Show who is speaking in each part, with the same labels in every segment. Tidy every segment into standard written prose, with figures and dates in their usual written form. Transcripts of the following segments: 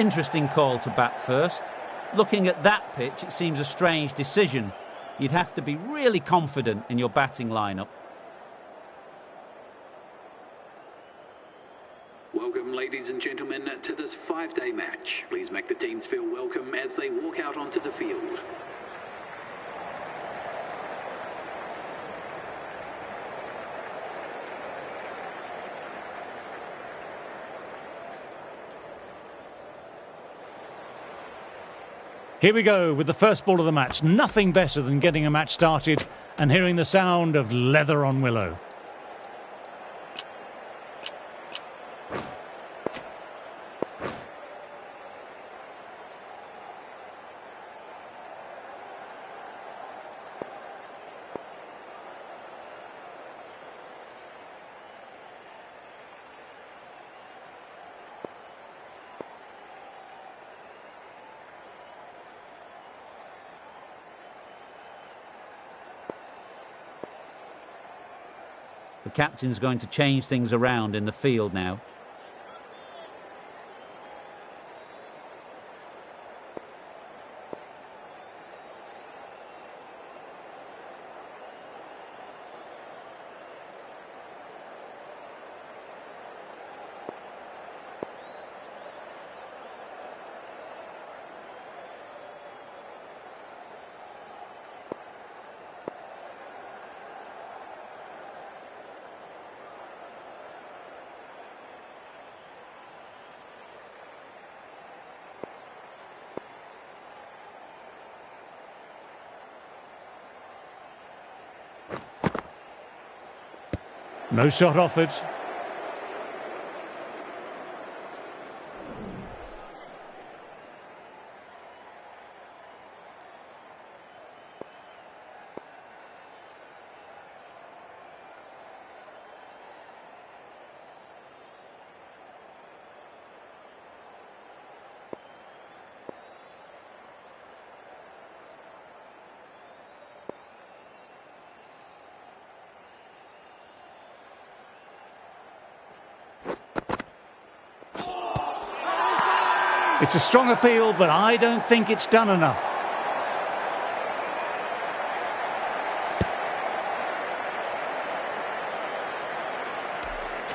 Speaker 1: Interesting call to bat first. Looking at that pitch, it seems a strange decision. You'd have to be really confident in your batting lineup.
Speaker 2: Welcome, ladies and gentlemen, to this 5-day match. Please make the teams feel welcome as they walk out onto the field.
Speaker 3: Here we go with the first ball of the match. Nothing better than getting a match started and hearing the sound of leather on willow.
Speaker 1: The captain's going to change things around in the field now.
Speaker 3: No shot offered. It's a strong appeal, but I don't think it's done enough.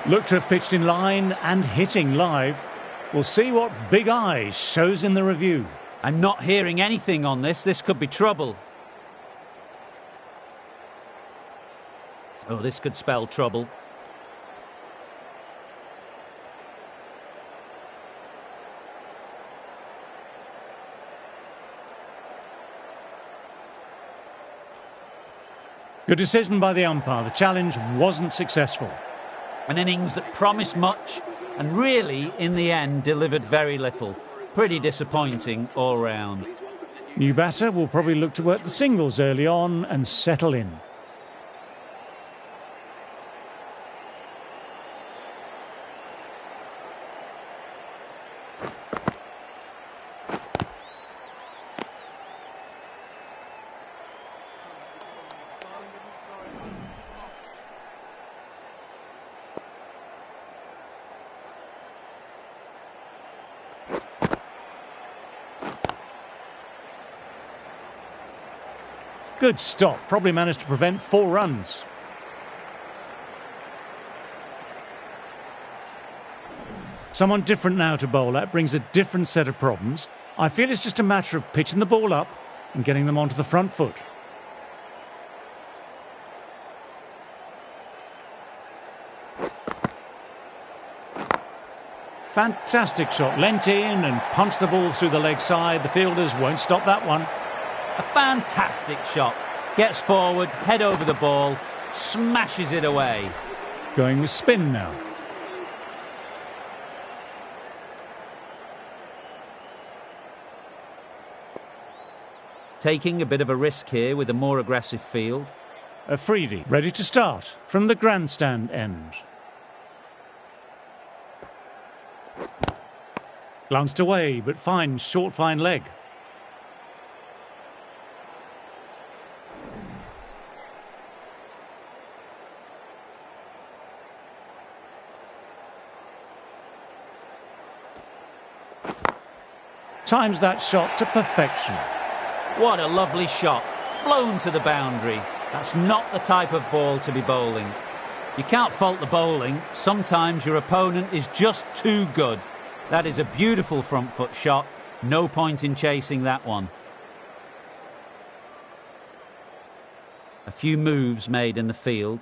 Speaker 3: Looked to have pitched in line and hitting live. We'll see what Big Eyes shows in the review.
Speaker 1: I'm not hearing anything on this. This could be trouble. Oh, this could spell trouble.
Speaker 3: Good decision by the umpire. The challenge wasn't successful.
Speaker 1: An innings that promised much and really, in the end, delivered very little. Pretty disappointing all round.
Speaker 3: New batter will probably look to work the singles early on and settle in. Good stop. Probably managed to prevent 4 runs. Someone different now to bowl at brings a different set of problems. I feel it's just a matter of pitching the ball up and getting them onto the front foot. Fantastic shot. Leant in and punched the ball through the leg side. The fielders won't stop that one.
Speaker 1: A fantastic shot. Gets forward, head over the ball, smashes it away.
Speaker 3: Going with spin now.
Speaker 1: Taking a bit of a risk here with a more aggressive field.
Speaker 3: Afridi ready to start from the grandstand end. Glanced away, but finds short fine leg. times that shot to perfection.
Speaker 1: What a lovely shot. Flown to the boundary. That's not the type of ball to be bowling. You can't fault the bowling. Sometimes your opponent is just too good. That is a beautiful front foot shot. No point in chasing that one. A few moves made in the field.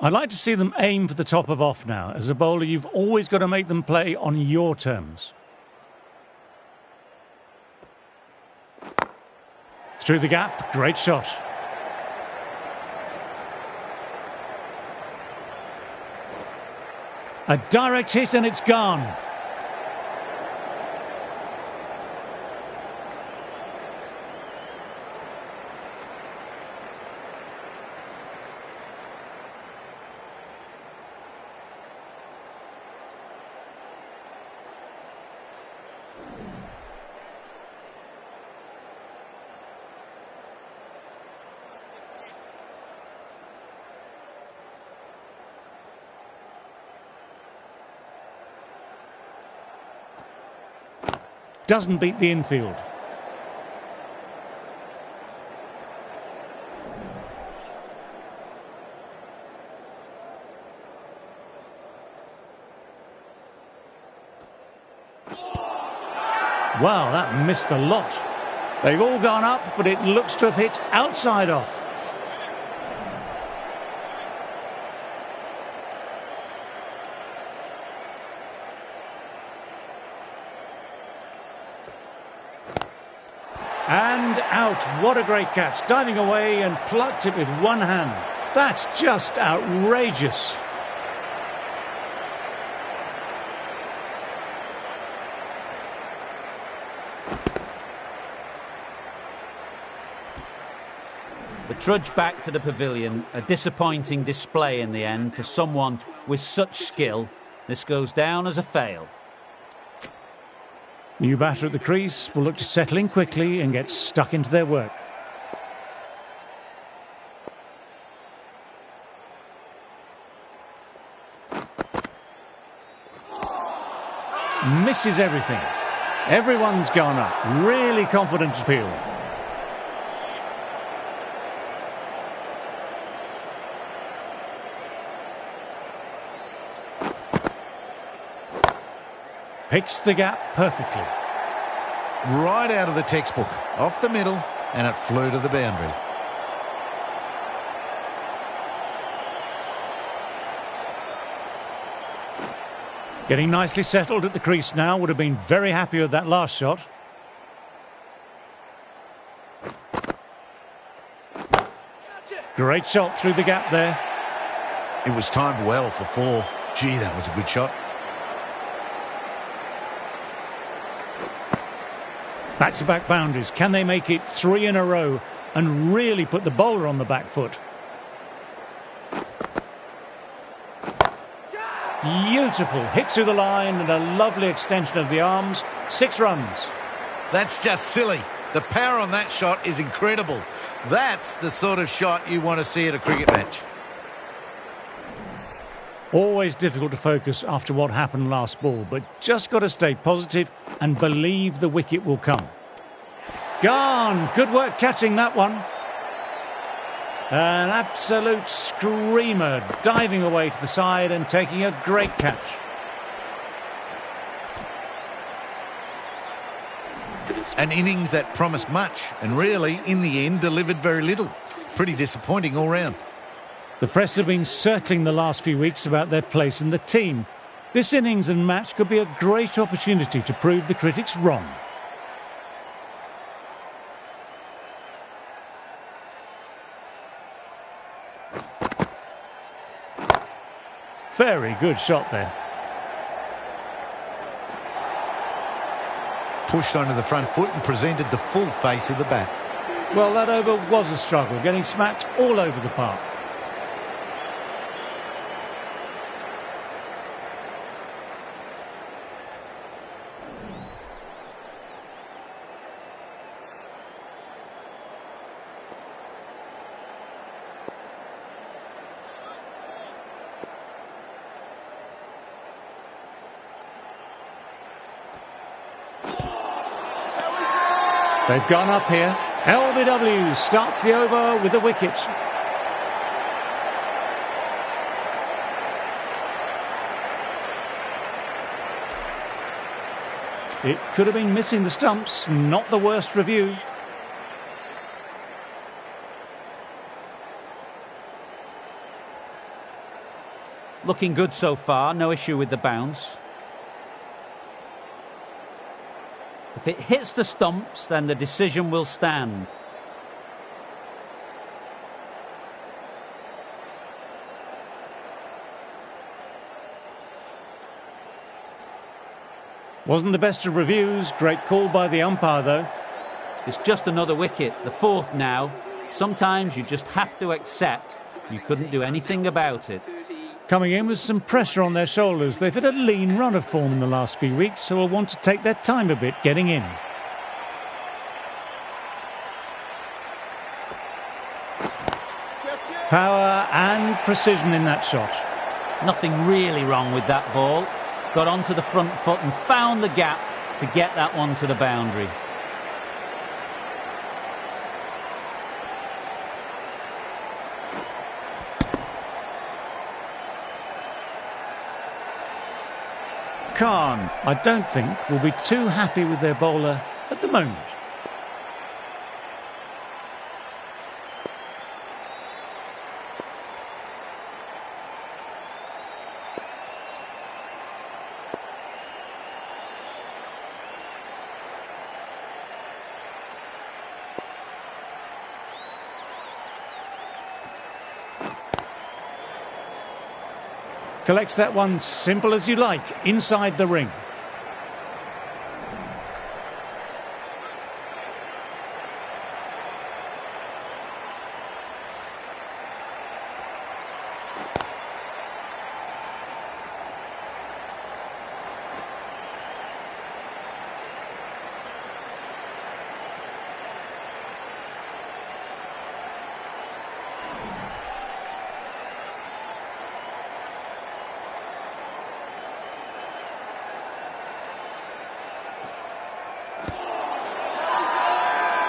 Speaker 3: I'd like to see them aim for the top of off now. As a bowler, you've always got to make them play on your terms. Through the gap, great shot. A direct hit and it's gone. Doesn't beat the infield. Wow, that missed a lot. They've all gone up, but it looks to have hit outside off. And out. What a great catch. Diving away and plucked it with one hand. That's just outrageous.
Speaker 1: The trudge back to the pavilion. A disappointing display in the end for someone with such skill. This goes down as a fail.
Speaker 3: New batter at the crease will look to settle in quickly and get stuck into their work. Misses everything. Everyone's gone up. Really confident appeal. Picks the gap perfectly.
Speaker 4: Right out of the textbook, off the middle, and it flew to the boundary.
Speaker 3: Getting nicely settled at the crease now. Would have been very happy with that last shot. Great shot through the gap there.
Speaker 4: It was timed well for four. Gee, that was a good shot.
Speaker 3: Back-to-back boundaries. Can they make it 3 in a row and really put the bowler on the back foot? Beautiful. Hit through the line and a lovely extension of the arms. 6 runs.
Speaker 4: That's just silly. The power on that shot is incredible. That's the sort of shot you want to see at a cricket match.
Speaker 3: Always difficult to focus after what happened last ball, but just got to stay positive and believe the wicket will come. Gone! Good work catching that one. An absolute screamer, diving away to the side and taking a great catch.
Speaker 4: An innings that promised much and really, in the end, delivered very little. Pretty disappointing all round.
Speaker 3: The press have been circling the last few weeks about their place in the team. This innings and match could be a great opportunity to prove the critics wrong. Very good shot there.
Speaker 4: Pushed onto the front foot and presented the full face of the bat.
Speaker 3: Well, that over was a struggle, getting smacked all over the park. They've gone up here. LBW starts the over with a wicket. It could have been missing the stumps, not the worst review.
Speaker 1: Looking good so far, no issue with the bounce. If it hits the stumps, then the decision will stand.
Speaker 3: Wasn't the best of reviews. Great call by the umpire, though.
Speaker 1: It's just another wicket, the fourth now. Sometimes you just have to accept you couldn't do anything about it.
Speaker 3: Coming in with some pressure on their shoulders. They've had a lean run of form in the last few weeks, so will want to take their time a bit getting in. Power and precision in that shot.
Speaker 1: Nothing really wrong with that ball. Got onto the front foot and found the gap to get that one to the boundary.
Speaker 3: Khan, I don't think, will be too happy with their bowler at the moment. Collects that one simple as you like, inside the ring.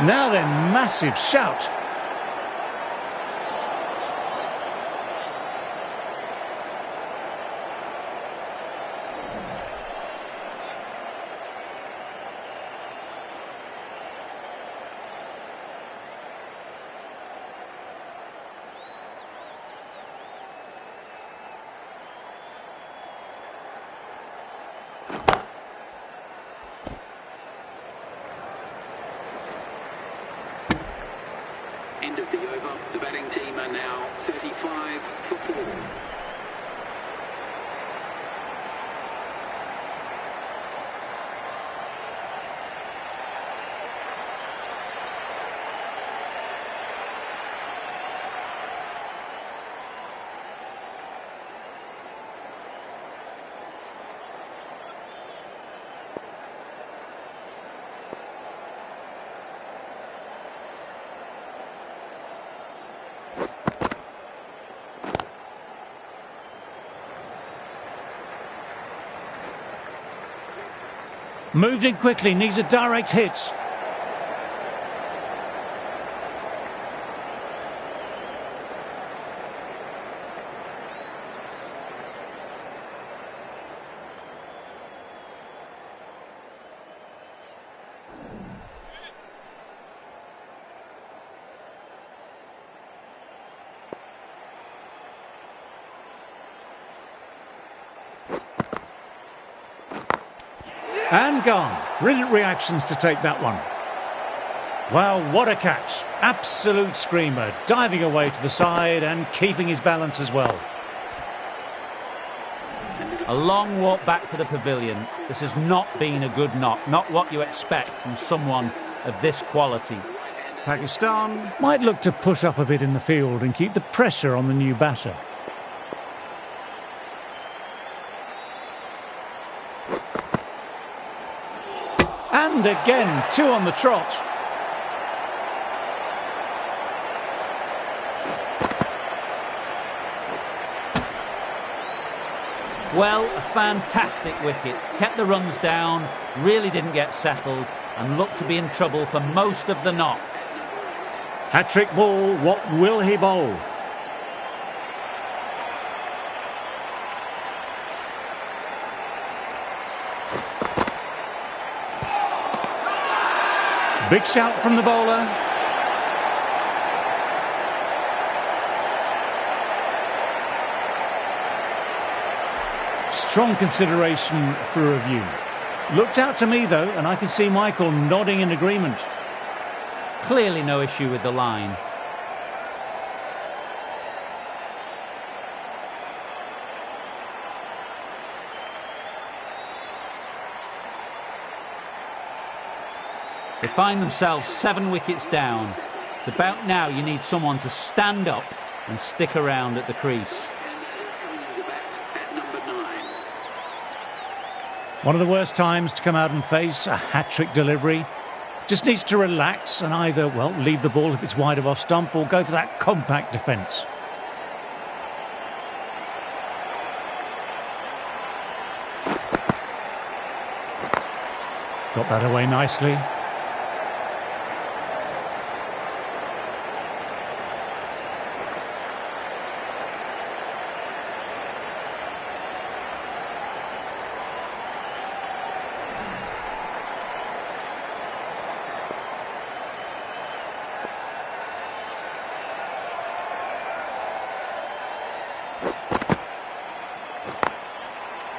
Speaker 3: Now then, massive shout.
Speaker 2: End of the over. The batting team are now 35 for 4.
Speaker 3: Moved in quickly, needs a direct hit. And gone. Brilliant reactions to take that one. Wow, what a catch. Absolute screamer. Diving away to the side and keeping his balance as well.
Speaker 1: A long walk back to the pavilion. This has not been a good knock. Not what you expect from someone of this quality.
Speaker 3: Pakistan might look to push up a bit in the field and keep the pressure on the new batter. And again, 2 on the trot.
Speaker 1: Well, a fantastic wicket. Kept the runs down, really didn't get settled. and look to be in trouble for most of the knock.
Speaker 3: Hat-trick ball, what will he bowl? Big shout from the bowler. Strong consideration for review. Looked out to me though, and I can see Michael nodding in agreement.
Speaker 1: Clearly no issue with the line. They find themselves 7 wickets down. It's about now you need someone to stand up and stick around at the crease.
Speaker 3: One of the worst times to come out and face a hat-trick delivery. Just needs to relax and either, well, leave the ball if it's wide of off stump or go for that compact defence. Got that away nicely.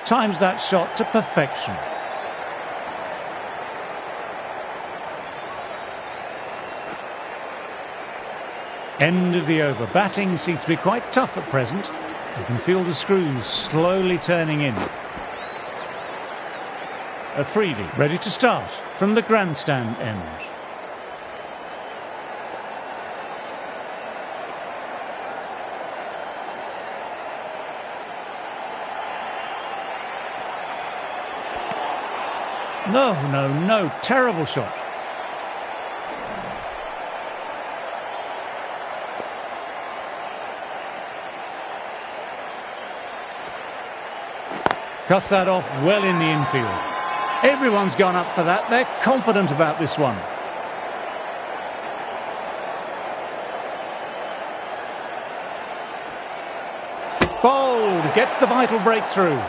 Speaker 3: Times that shot to perfection. End of the over. Batting seems to be quite tough at present. You can feel the screws slowly turning in. Afridi ready to start from the grandstand end. No, terrible shot. Cuts that off well in the infield. Everyone's gone up for that. They're confident about this one. Bowled, gets the vital breakthrough.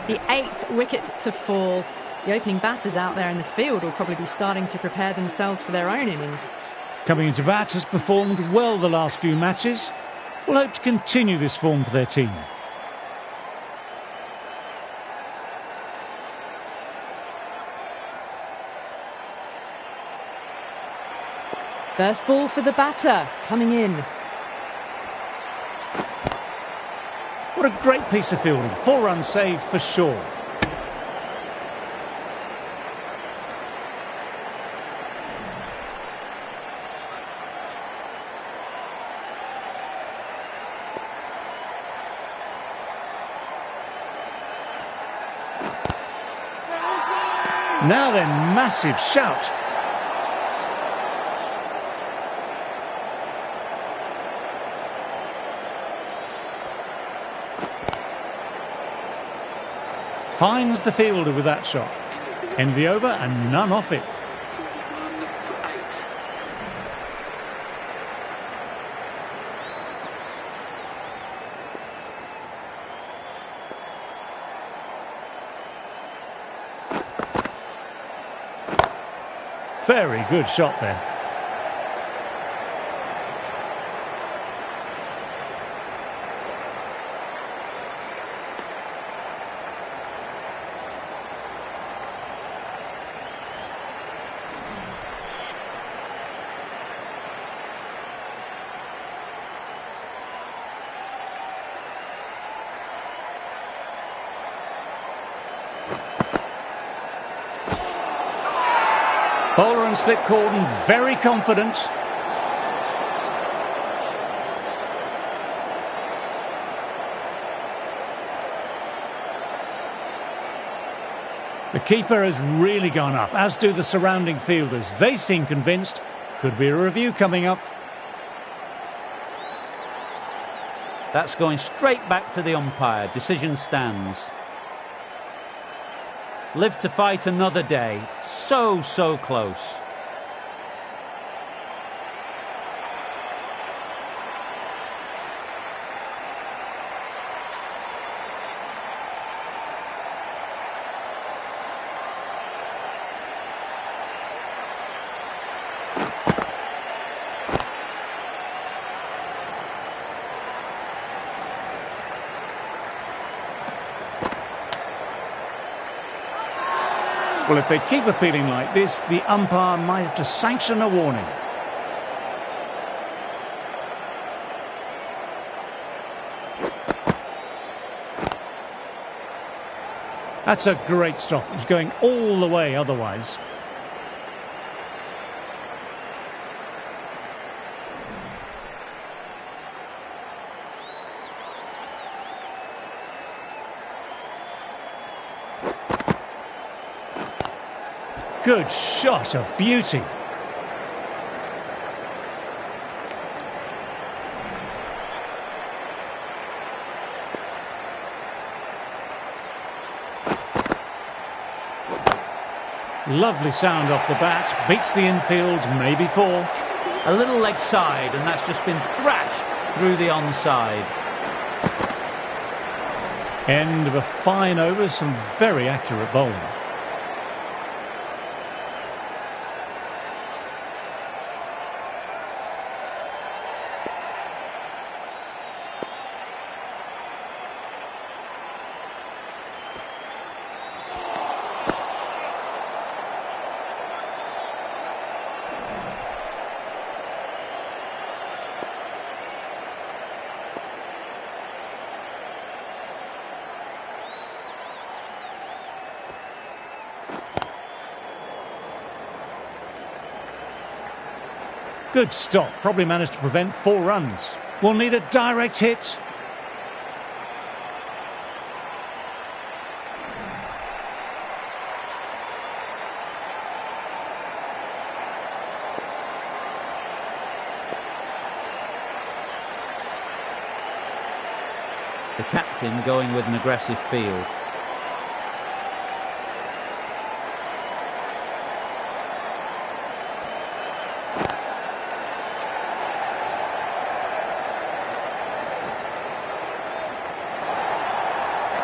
Speaker 5: The 8th wicket to fall. The opening batters out there in the field will probably be starting to prepare themselves for their own innings.
Speaker 3: Coming into bat, has performed well the last few matches. Will hope to continue this form for their team.
Speaker 5: First ball for the batter, coming in.
Speaker 3: What a great piece of fielding. 4-run save for sure. Now then, massive shout. Finds the fielder with that shot. End of the over and none off it. Very good shot there. Bowler and slip cordon, very confident. The keeper has really gone up, as do the surrounding fielders. They seem convinced. Could be a review coming up.
Speaker 1: That's going straight back to the umpire. Decision stands. Live to fight another day. So close.
Speaker 3: Well, if they keep appealing like this, the umpire might have to sanction a warning. That's a great stop. It was going all the way otherwise. Good shot, a beauty. Lovely sound off the bat, beats the infield, maybe four.
Speaker 1: A little leg side, and that's just been thrashed through the onside.
Speaker 3: End of a fine over, some very accurate bowling. Good stop, probably managed to prevent 4 runs. We'll need a direct hit.
Speaker 1: The captain going with an aggressive field.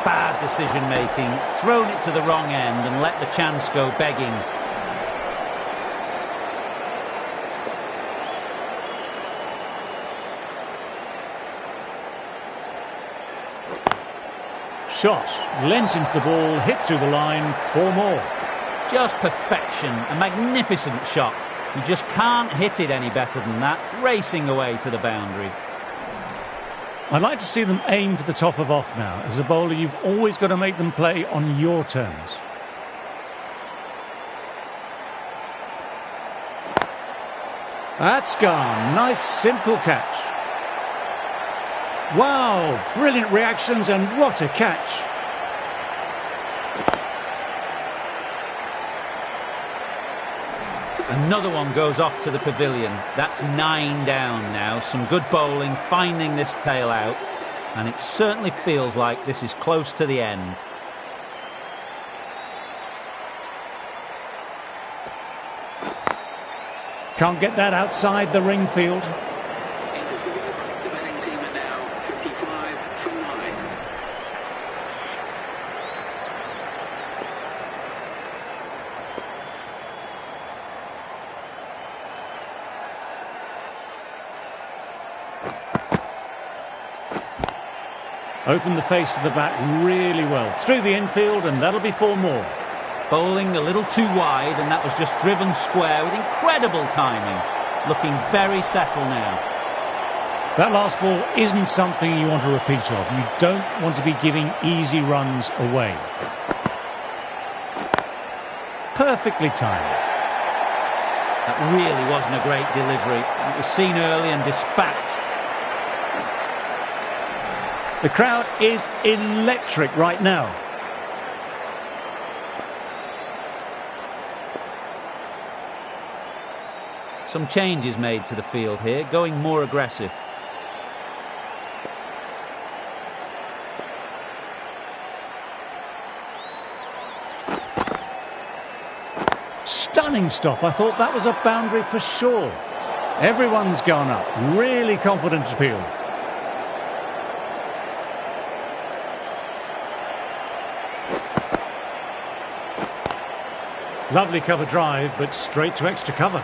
Speaker 1: Bad decision making, thrown it to the wrong end and let the chance go begging.
Speaker 3: Shot, lent into the ball, hit through the line, 4 more.
Speaker 1: Just perfection, a magnificent shot. You just can't hit it any better than that, racing away to the boundary.
Speaker 3: I'd like to see them aim for the top of off now. As a bowler, you've always got to make them play on your terms. That's gone. Nice, simple catch. Wow, brilliant reactions and what a catch.
Speaker 1: Another one goes off to the pavilion. That's 9 down now. Some good bowling, finding this tail out. And it certainly feels like this is close to the end.
Speaker 3: Can't get that outside the ring field.
Speaker 2: The batting team are now 55 from 9.
Speaker 3: Opened the face of the bat really well. Through the infield, and that'll be 4 more.
Speaker 1: Bowling a little too wide, and that was just driven square with incredible timing. Looking very settled now.
Speaker 3: That last ball isn't something you want to repeat of. You don't want to be giving easy runs away. Perfectly timed.
Speaker 1: That really wasn't a great delivery. It was seen early and dispatched.
Speaker 3: The crowd is electric right now.
Speaker 1: Some changes made to the field here, going more aggressive.
Speaker 3: amazing stop. I thought that was a boundary for sure. Everyone's gone up. Really confident appeal. Lovely cover drive, but straight to extra cover.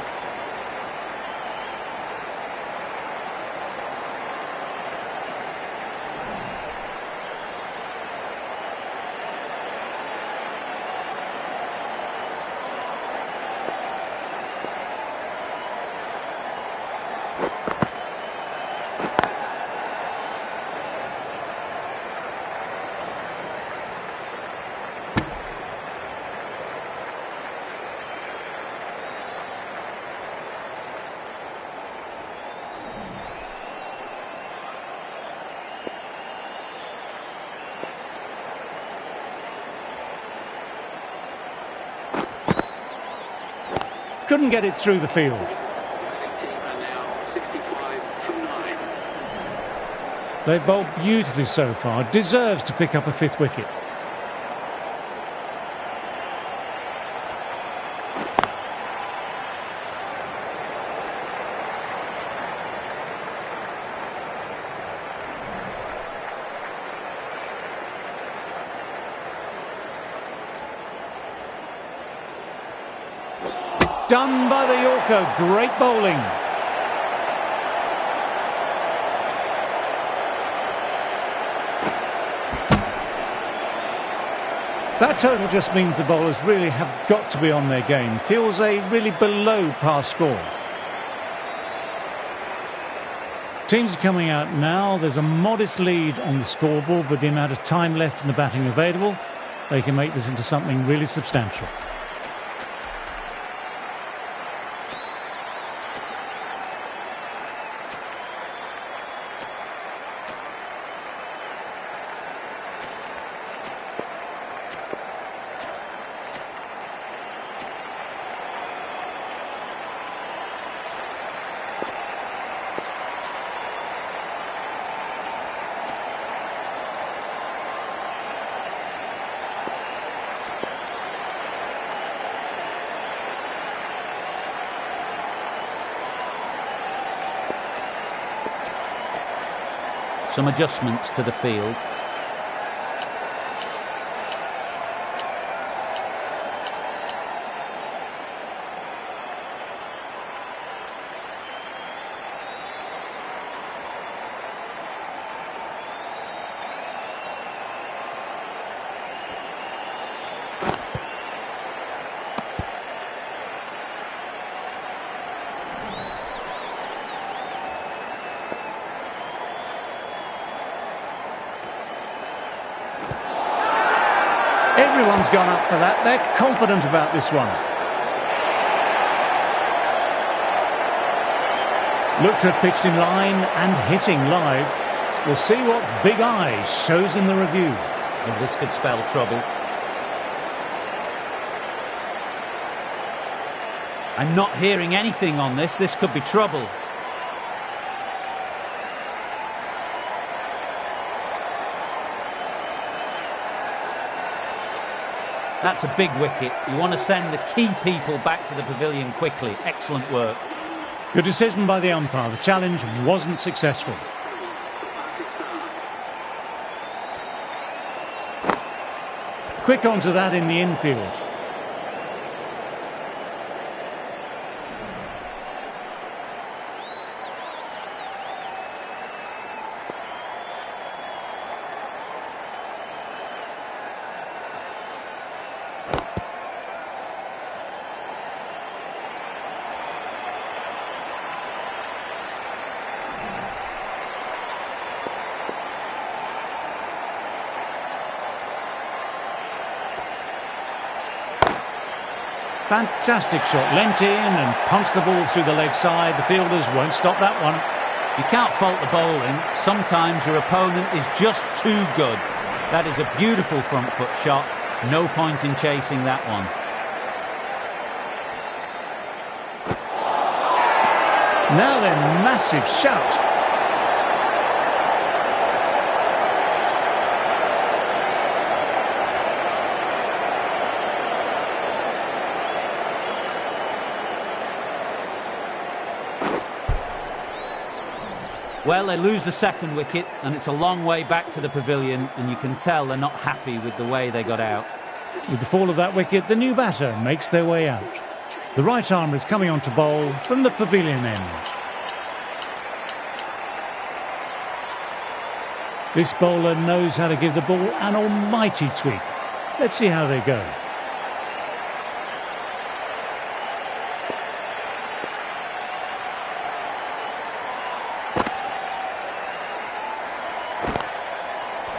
Speaker 3: Couldn't get it through the field.
Speaker 2: And now 65 for 9.
Speaker 3: They've bowled beautifully so far. Deserves to pick up a 5th wicket. Done by the Yorker. Great bowling. That total just means the bowlers really have got to be on their game. Feels a really below par score. Teams are coming out now. There's a modest lead on the scoreboard with the amount of time left in the batting available. They can make this into something really substantial.
Speaker 1: Some adjustments to the field.
Speaker 3: Everyone's gone up for that. They're confident about this one. Looked to have pitched in line and hitting live. We'll see what Big Eyes shows in the review.
Speaker 1: Oh, this could spell trouble. I'm not hearing anything on this. This could be trouble. That's a big wicket. You want to send the key people back to the pavilion quickly. Excellent work.
Speaker 3: Good decision by the umpire. The challenge wasn't successful. Quick onto that in the infield. Fantastic shot. Leant in and punched the ball through the leg side. The fielders won't stop that one.
Speaker 1: You can't fault the bowling. Sometimes your opponent is just too good. That is a beautiful front foot shot. No point in chasing that one.
Speaker 3: Now then, massive shout.
Speaker 1: Well, they lose the second wicket, and it's a long way back to the pavilion, and you can tell they're not happy with the way they got out.
Speaker 3: With the fall of that wicket, the new batter makes their way out. The right arm is coming on to bowl from the pavilion end. This bowler knows how to give the ball an almighty tweak. Let's see how they go.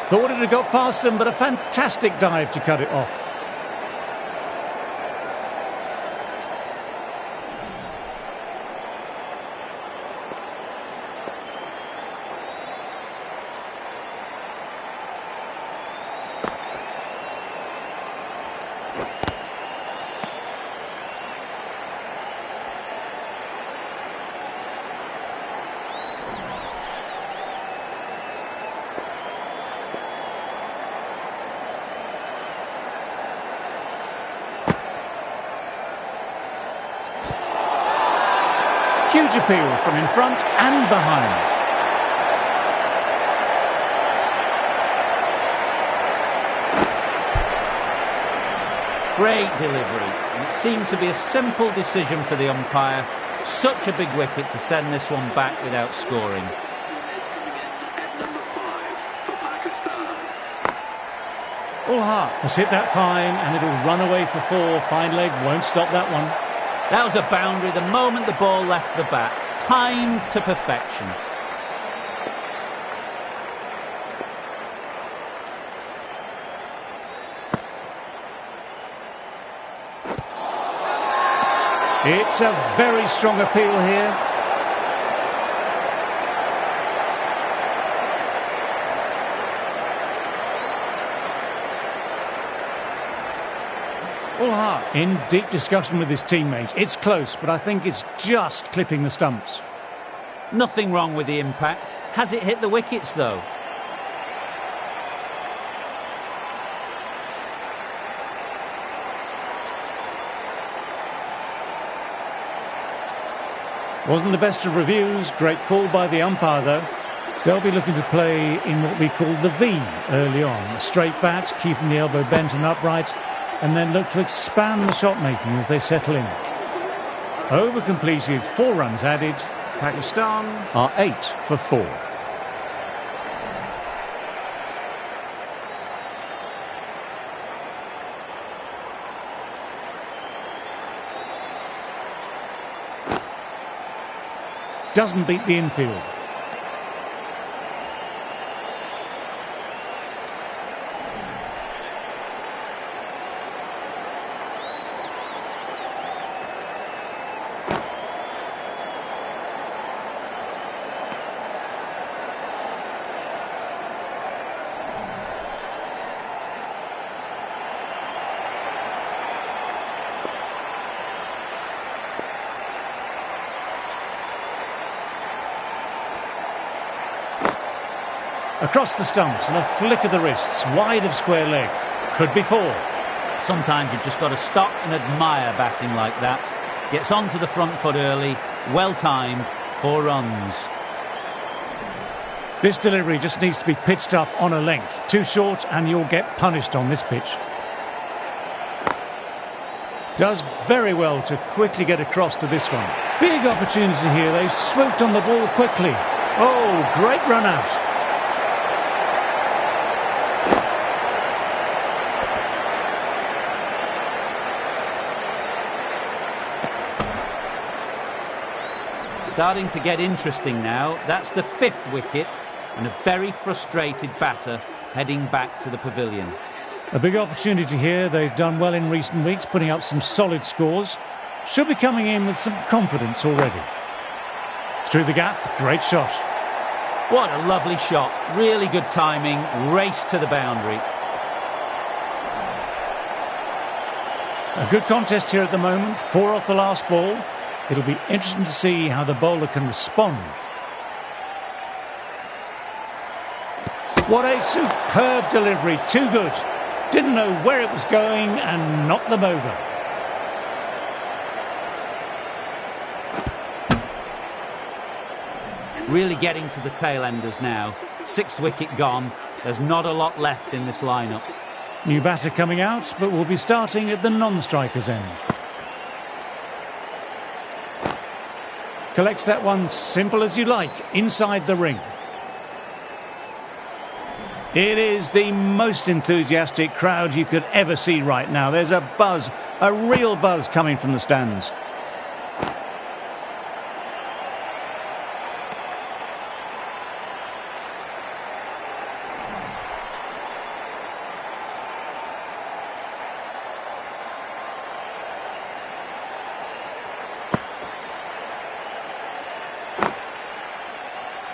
Speaker 3: Thought it had got past them, but a fantastic dive to cut it off. Huge appeal from in front and behind.
Speaker 1: Great delivery. And it seemed to be a simple decision for the umpire. Such a big wicket to send this one back without scoring.
Speaker 2: At number 5 for Pakistan.
Speaker 3: All Hart has hit that fine and it'll run away for 4. Fine leg won't stop that one.
Speaker 1: That was a boundary the moment the ball left the bat. Timed to perfection.
Speaker 3: It's a very strong appeal here. All Hart in deep discussion with his teammate. It's close, but I think it's just clipping the stumps.
Speaker 1: Nothing wrong with the impact. Has it hit the wickets, though?
Speaker 3: Wasn't the best of reviews. Great call by the umpire, though. They'll be looking to play in what we call the V early on. A straight bat, keeping the elbow bent and upright, and then look to expand the shot making as they settle in. Over completed, 4 runs added. Pakistan are 8 for 4. Doesn't beat the infield. Across the stumps and a flick of the wrists, wide of square leg. Could be 4.
Speaker 1: Sometimes you've just got to stop and admire batting like that. Gets onto the front foot early, well timed, 4 runs.
Speaker 3: This delivery just needs to be pitched up on a length. Too short and you'll get punished on this pitch. Does very well to quickly get across to this one. Big opportunity here. They've swooped on the ball quickly. Oh, great run out.
Speaker 1: Starting to get interesting now. That's the 5th wicket and a very frustrated batter heading back to the pavilion.
Speaker 3: A big opportunity here. They've done well in recent weeks, putting up some solid scores. Should be coming in with some confidence already. Through the gap, great shot.
Speaker 1: What a lovely shot. Really good timing. Race to the boundary.
Speaker 3: A good contest here at the moment. 4 off the last ball. It'll be interesting to see how the bowler can respond. What a superb delivery. Too good. Didn't know where it was going and knocked them over.
Speaker 2: And
Speaker 1: Really getting to the tail enders now. 6th wicket gone. There's not a lot left in this lineup.
Speaker 3: New batter coming out, but will be starting at the non-striker's end. Collects that one simple as you like, inside the ring. It is the most enthusiastic crowd you could ever see right now. There's a buzz, a real buzz coming from the stands.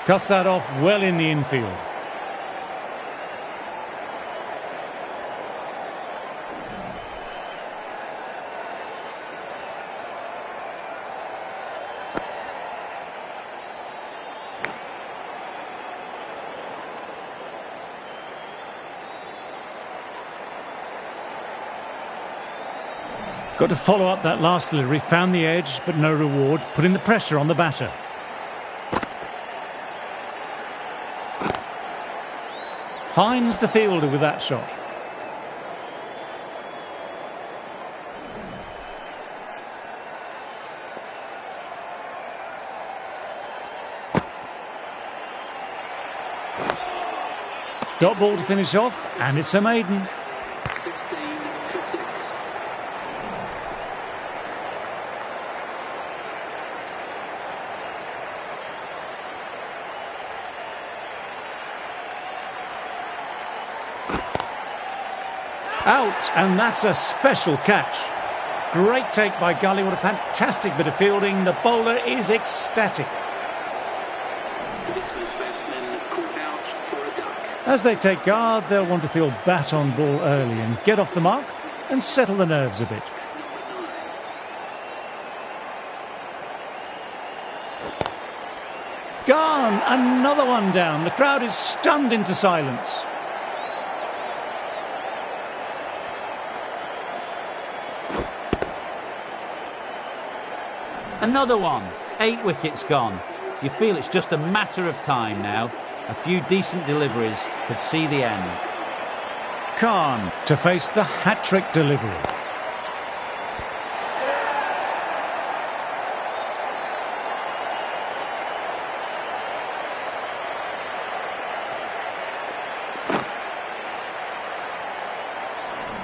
Speaker 3: Cuts that off well in the infield. Got to follow up that last delivery, found the edge but no reward, putting the pressure on the batter. Finds the fielder with that shot. Dot ball to finish off, and it's a maiden.
Speaker 2: 16 for 6.
Speaker 3: Out, and that's a special catch. Great take by Gully, what a fantastic bit of fielding. The bowler is ecstatic.
Speaker 2: The dismissed batsman caught out for a duck.
Speaker 3: As they take guard, they'll want to feel bat on ball early and get off the mark and settle the nerves a bit. Gone, another one down. The crowd is stunned into silence.
Speaker 1: Another one. 8 wickets gone. You feel it's just a matter of time now. A few decent deliveries could see the end.
Speaker 3: Khan to face the hat-trick delivery.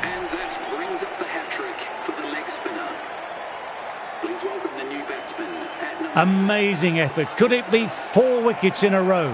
Speaker 2: And that brings up the hat-trick for the leg spinner. Please welcome the new batsman at number...
Speaker 3: Amazing effort. Could it be 4 wickets in a row?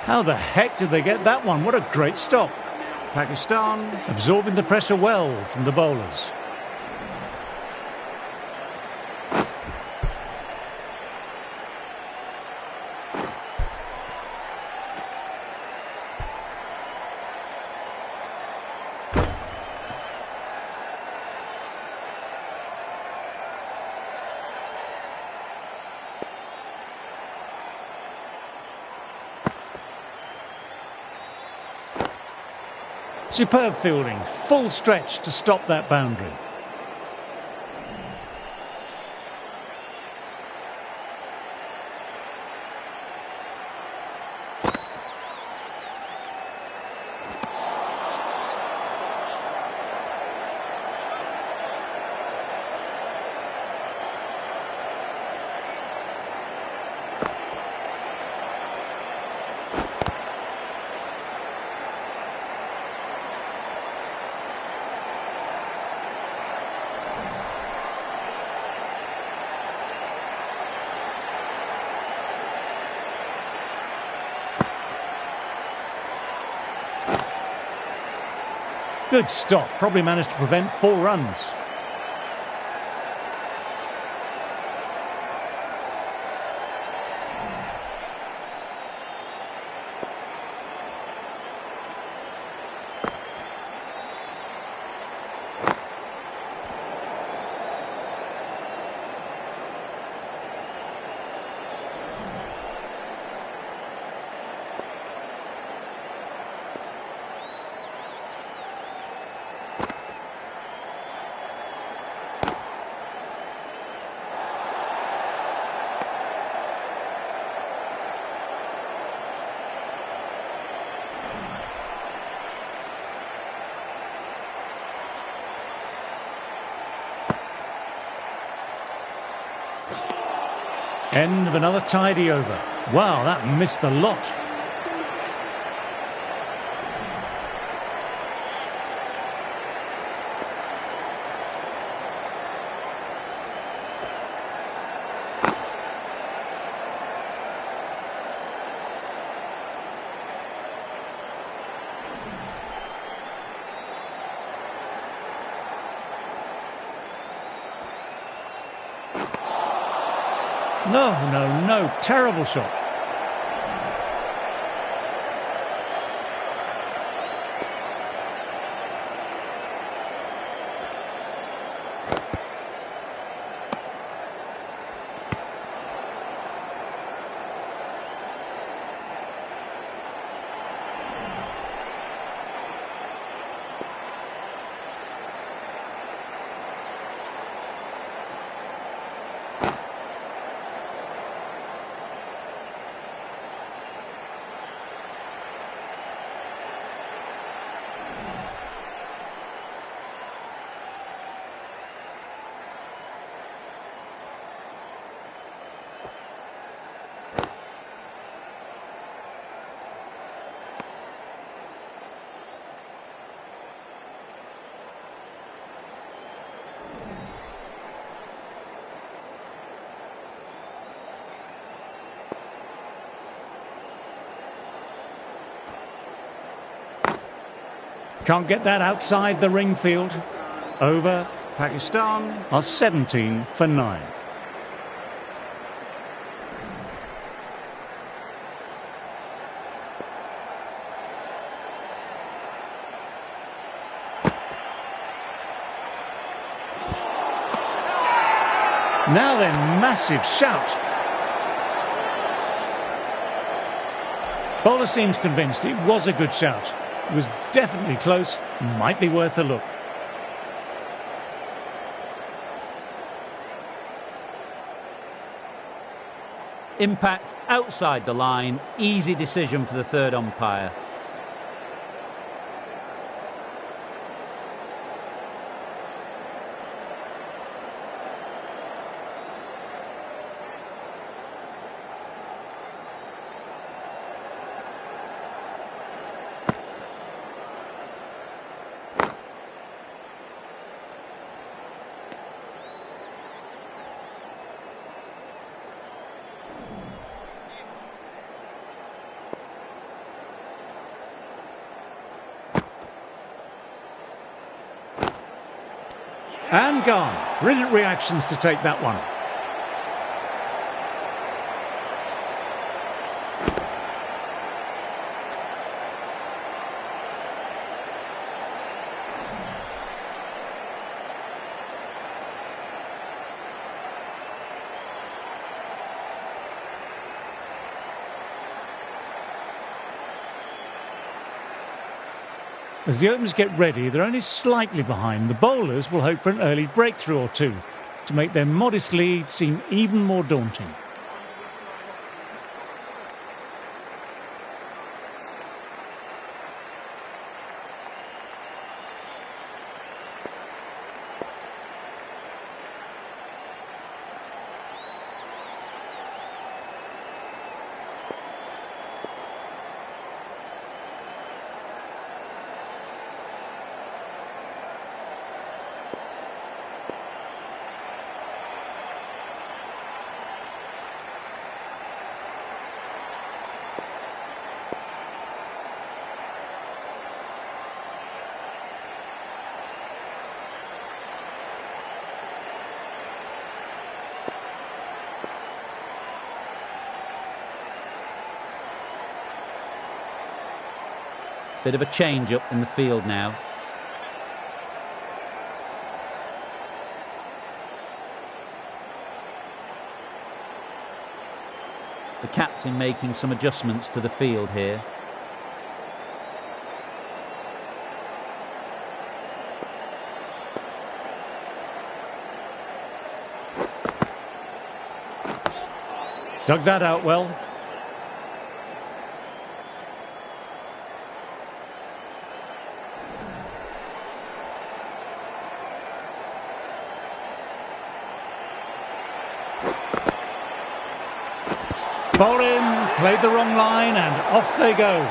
Speaker 3: How the heck did they get that one? What a great stop. Pakistan absorbing the pressure well from the bowlers. Superb fielding, full stretch to stop that boundary. Good stop. Probably managed to prevent 4 runs. End of another tidy over. Wow, that missed a lot. No, terrible shot. Can't get that outside the ring field. Over. Pakistan are 17 for 9. Now then, massive shout. Bowler seems convinced it was a good shout. It was definitely close, might be worth a look.
Speaker 1: Impact outside the line, easy decision for the third umpire.
Speaker 3: And gone. Brilliant reactions to take that one. As the openers get ready, they're only slightly behind. The bowlers will hope for an early breakthrough or two to make their modest lead seem even more daunting.
Speaker 1: Bit of a change-up in the field now. The captain making some adjustments to the field here.
Speaker 3: Dug that out well. Bowl in, played the wrong line, and off they go.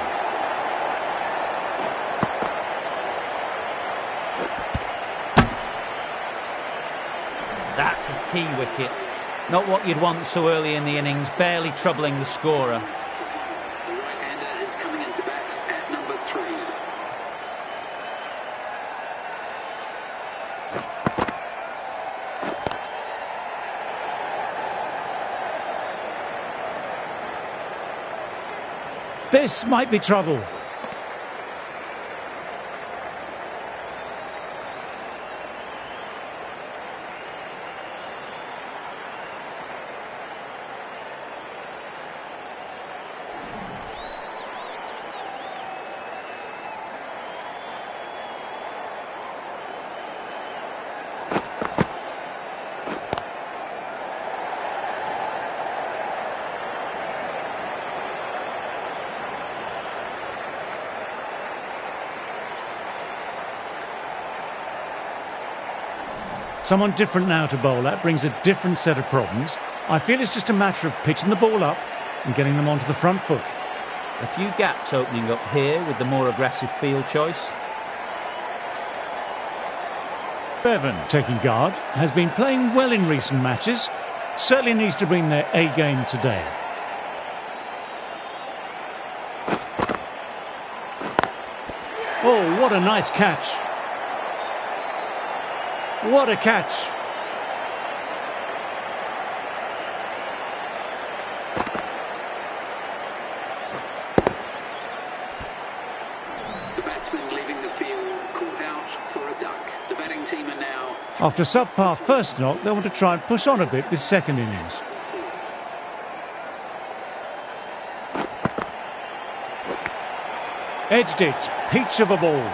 Speaker 1: That's a key wicket. Not what you'd want so early in the innings, barely troubling the scorer.
Speaker 2: The right-hander is coming into bat at number 3.
Speaker 3: This might be trouble. Someone different now to bowl. That brings a different set of problems. I feel it's just a matter of pitching the ball up and getting them onto the front foot.
Speaker 1: A few gaps opening up here with the more aggressive field choice.
Speaker 3: Bevan, taking guard, has been playing well in recent matches. Certainly needs to bring their A game today. Oh, what a nice catch. What a catch.
Speaker 2: The batsman leaving the field, caught out for a duck. The batting team are now...
Speaker 3: After a subpar first knock, they want to try and push on a bit this second innings. Edged it, peach of a ball.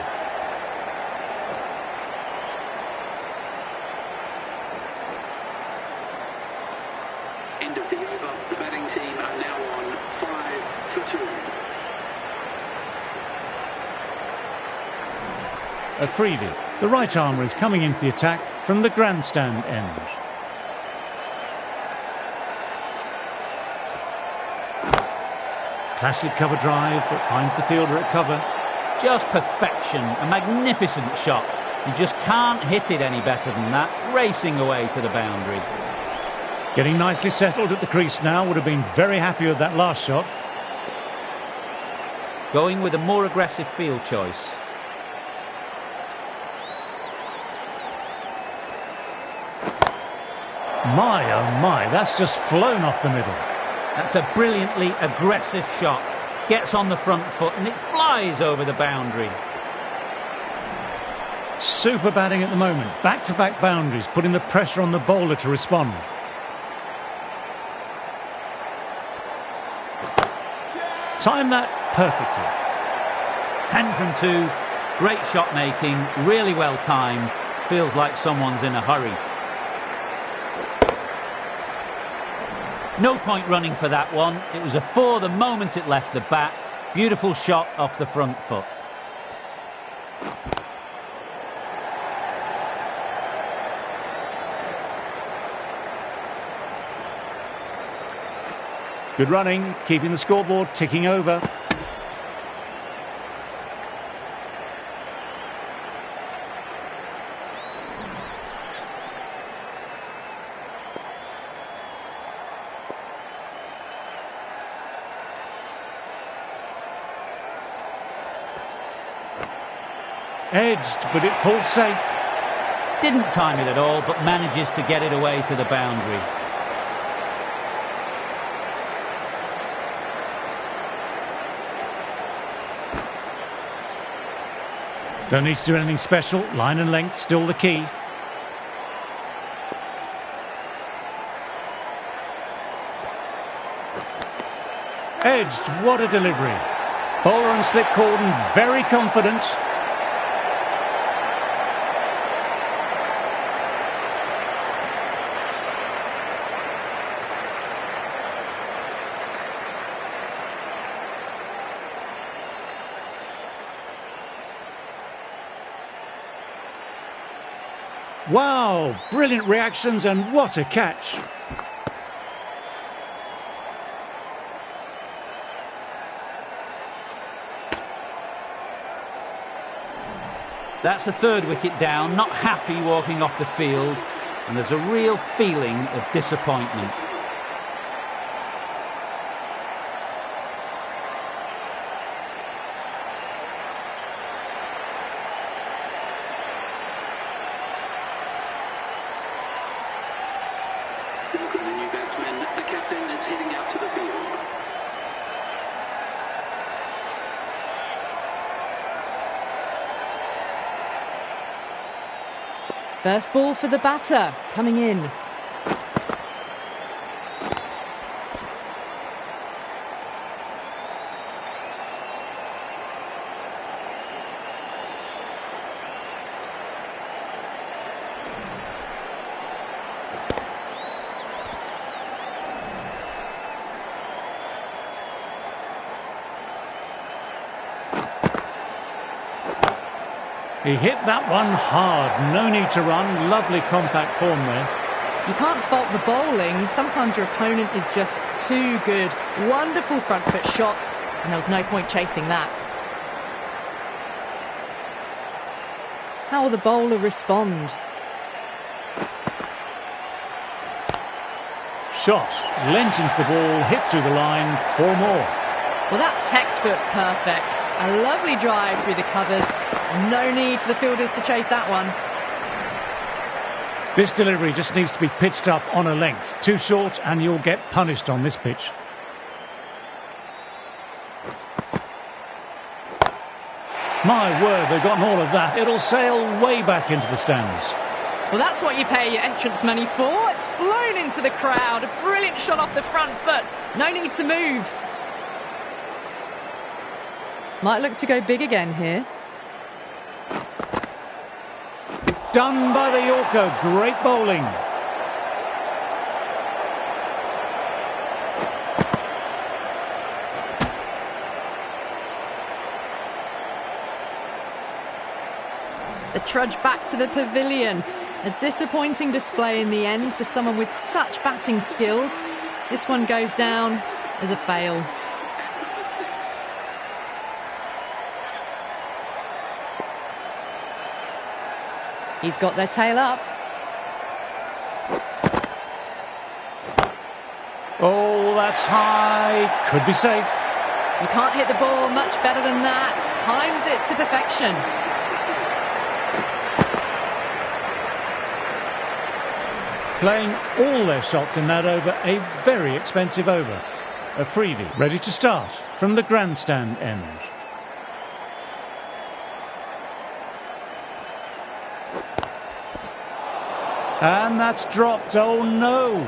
Speaker 2: End of the over. The batting team are now on 5 for 2.
Speaker 3: Afridi, the right armour, is coming into the attack from the grandstand end. Classic cover drive, but finds the fielder at cover.
Speaker 1: Just perfection, a magnificent shot. You just can't hit it any better than that, racing away to the boundary.
Speaker 3: Getting nicely settled at the crease now, would have been very happy with that last shot.
Speaker 1: Going with a more aggressive field choice.
Speaker 3: My, oh my, that's just flown off the middle.
Speaker 1: That's a brilliantly aggressive shot. Gets on the front foot and it flies over the boundary.
Speaker 3: Super batting at the moment. Back-to-back boundaries, putting the pressure on the bowler to respond. Timed that perfectly.
Speaker 1: 10 from 2. Great shot making, really well timed. Feels like someone's in a hurry. No point running for that one. It was a 4 the moment it left the bat. Beautiful shot off the front foot.
Speaker 3: Good running, keeping the scoreboard ticking over. Edged, but it falls safe.
Speaker 1: Didn't time it at all, but manages to get it away to the boundary.
Speaker 3: Don't need to do anything special. Line and length still the key. Edged, what a delivery. Bowler on slip cordon, very confident. Wow, brilliant reactions and what a catch.
Speaker 1: That's the third wicket down, not happy walking off the field, and there's a real feeling of disappointment.
Speaker 2: Welcome the new batsman. The captain is heading out to the field.
Speaker 5: First ball for the batter, coming in.
Speaker 3: He hit that one hard, no need to run, lovely compact form there.
Speaker 5: You can't fault the bowling, sometimes your opponent is just too good. Wonderful front foot shot, and there was no point chasing that. How will the bowler respond?
Speaker 3: Shot, lent into the ball, hit through the line, 4 more.
Speaker 5: Well, that's textbook perfect. A lovely drive through the covers. No need for the fielders to chase that one.
Speaker 3: This delivery just needs to be pitched up on a length. Too short and you'll get punished on this pitch. My word, they've gotten all of that. It'll sail way back into the stands.
Speaker 5: Well, that's what you pay your entrance money for. It's flown into the crowd. A brilliant shot off the front foot. No need to move. Might look to go big again here.
Speaker 3: Done by the Yorker. Great bowling.
Speaker 5: The trudge back to the pavilion. A disappointing display in the end for someone with such batting skills. This one goes down as a fail. He's got their tail up.
Speaker 3: Oh, that's high. Could be safe.
Speaker 5: You can't hit the ball much better than that. Timed it to perfection.
Speaker 3: Playing all their shots in that over, a very expensive over. A freebie, ready to start from the grandstand end. And that's dropped. Oh no!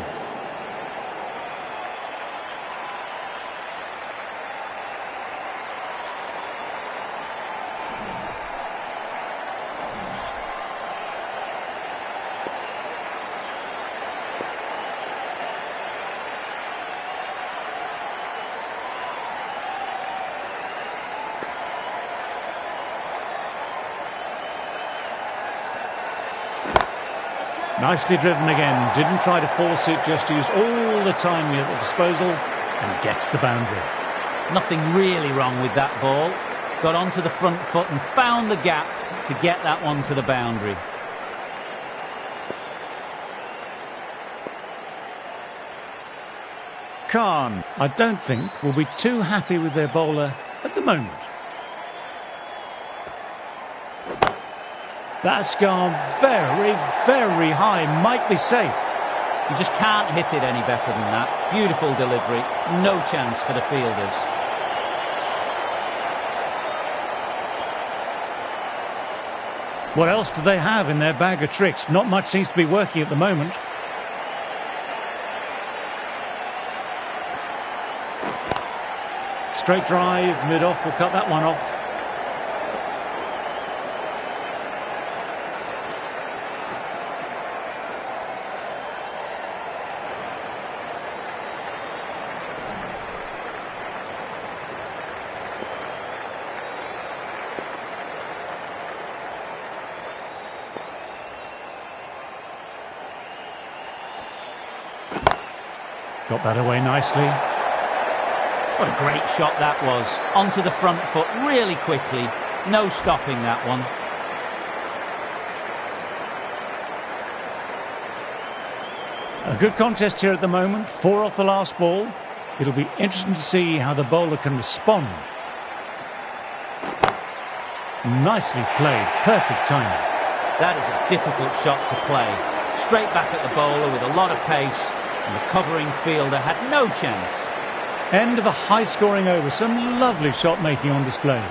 Speaker 3: Nicely driven again, didn't try to force it, just used all the time at the disposal and gets the boundary.
Speaker 1: Nothing really wrong with that ball. Got onto the front foot and found the gap to get that one to the boundary.
Speaker 3: Khan, I don't think, will be too happy with their bowler at the moment. That's gone very, very high. Might be safe.
Speaker 1: You just can't hit it any better than that. Beautiful delivery. No chance for the fielders.
Speaker 3: What else do they have in their bag of tricks? Not much seems to be working at the moment. Straight drive, mid-off, will cut that one off. Got that away nicely.
Speaker 1: What a great shot that was. Onto the front foot really quickly. No stopping that one.
Speaker 3: A good contest here at the moment. 4 off the last ball. It'll be interesting to see how the bowler can respond. Nicely played. Perfect timing.
Speaker 1: That is a difficult shot to play. Straight back at the bowler with a lot of pace. And the covering fielder had no chance.
Speaker 3: End of a high-scoring over. Some lovely shot-making on display.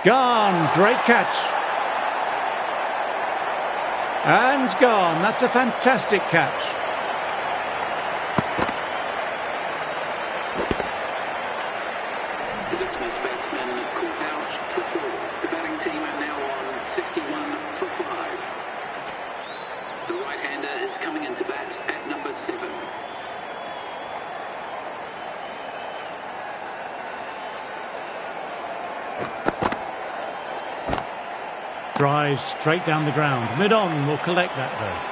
Speaker 3: Gone. Great catch. And gone. That's a fantastic catch.
Speaker 2: The dismissed batsman caught out for 4. The batting team are now on 61 for 5. The right-hander is coming into bat at number 7.
Speaker 3: Drive straight down the ground. Mid-on will collect that though.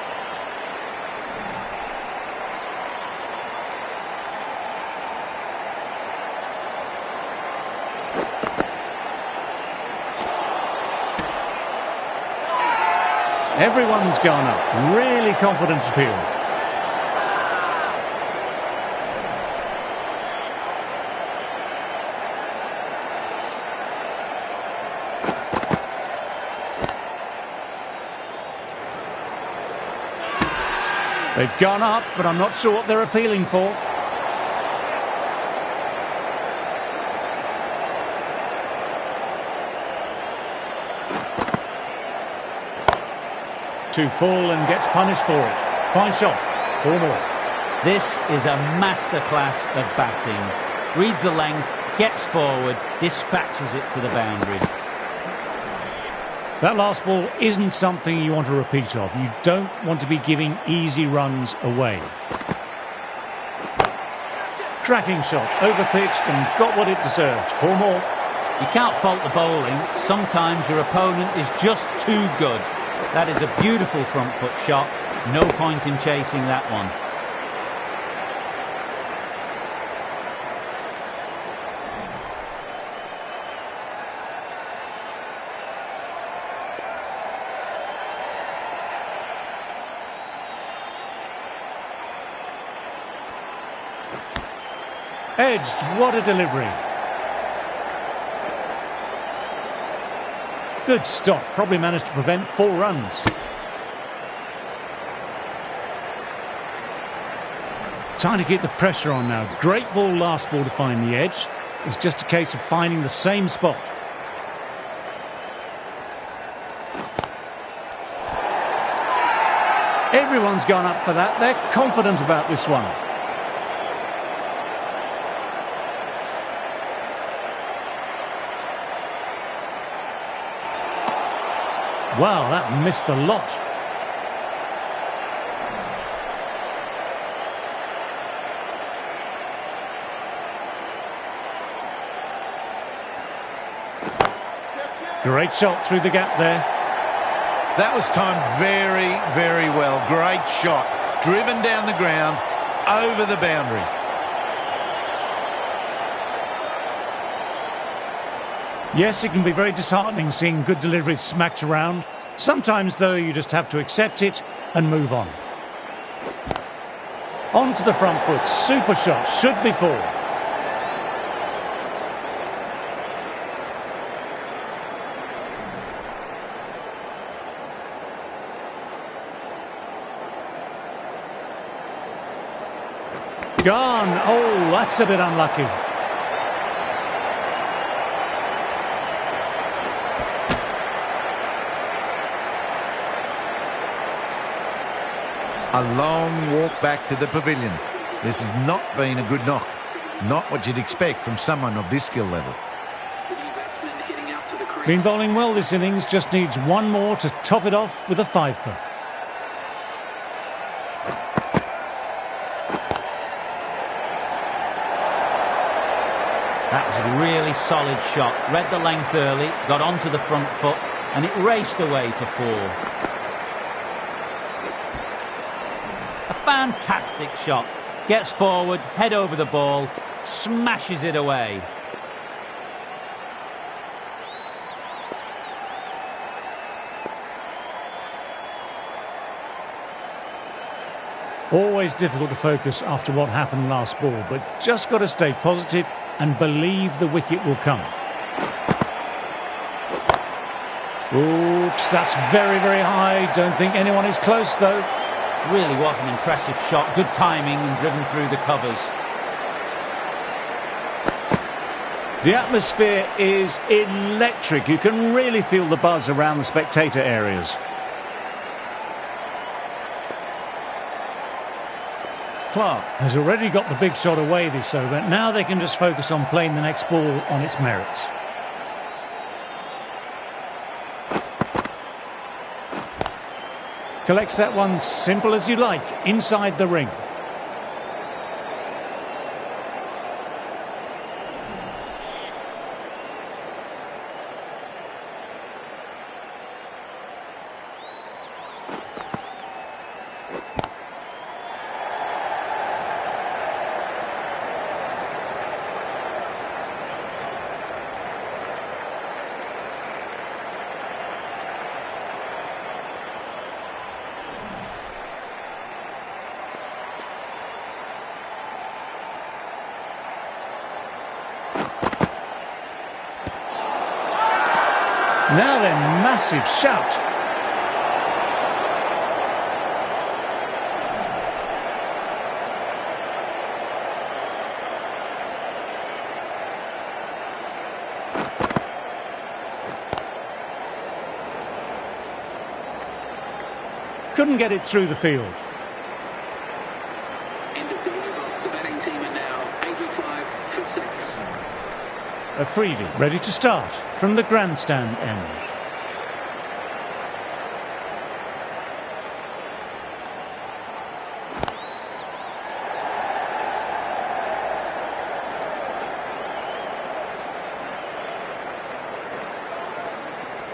Speaker 3: Everyone's gone up. Really confident appeal. They've gone up, but I'm not sure what they're appealing for. Too full and gets punished for it. Fine shot. 4 more.
Speaker 1: This is a masterclass of batting. Reads the length, gets forward, dispatches it to the boundary.
Speaker 3: That last ball isn't something you want to repeat of. You don't want to be giving easy runs away. Cracking shot, overpitched and got what it deserved. 4 more.
Speaker 1: You can't fault the bowling. Sometimes your opponent is just too good. That is a beautiful front foot shot. No point in chasing that one.
Speaker 3: Edged, what a delivery. Good stop, probably managed to prevent 4 runs. Time to keep the pressure on now. Great ball last ball to find the edge. It's just a case of finding the same spot. Everyone's gone up for that. They're confident about this one. Wow, that missed a lot. Great shot through the gap there.
Speaker 4: That was timed very, very well. Great shot. Driven down the ground, over the boundary.
Speaker 3: Yes, it can be very disheartening seeing good deliveries smacked around. Sometimes, though, you just have to accept it and move on. On to the front foot. Super shot. Should be 4. Gone. Oh, that's a bit unlucky.
Speaker 4: A long walk back to the pavilion. This has not been a good knock. Not what you'd expect from someone of this skill level.
Speaker 2: The new batsman heading out to the crease.
Speaker 3: Been bowling well this innings, just needs one more to top it off with a fifer.
Speaker 1: That was a really solid shot. Read the length early, got onto the front foot, and it raced away for 4. A fantastic shot. Gets forward, head over the ball, smashes it away.
Speaker 3: Always difficult to focus after what happened last ball, but just got to stay positive and believe the wicket will come. Oops, that's very, very high. Don't think anyone is close, though.
Speaker 1: Really was an impressive shot. Good timing and driven through the covers.
Speaker 3: The atmosphere is electric. You can really feel the buzz around the spectator areas. Clark has already got the big shot away this over. Now they can just focus on playing the next ball on its merits. Collects that one simple as you like, inside the ring. Now then, massive shout. Couldn't get it through the field.
Speaker 2: End of the over. The batting team are now 85 for 6.
Speaker 3: Afridi ready to start from the grandstand end.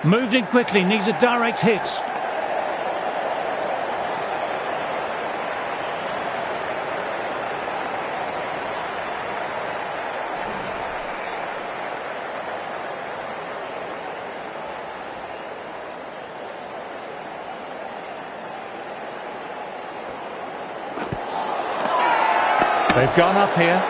Speaker 3: Moved in quickly, needs a direct hit. They've gone up here.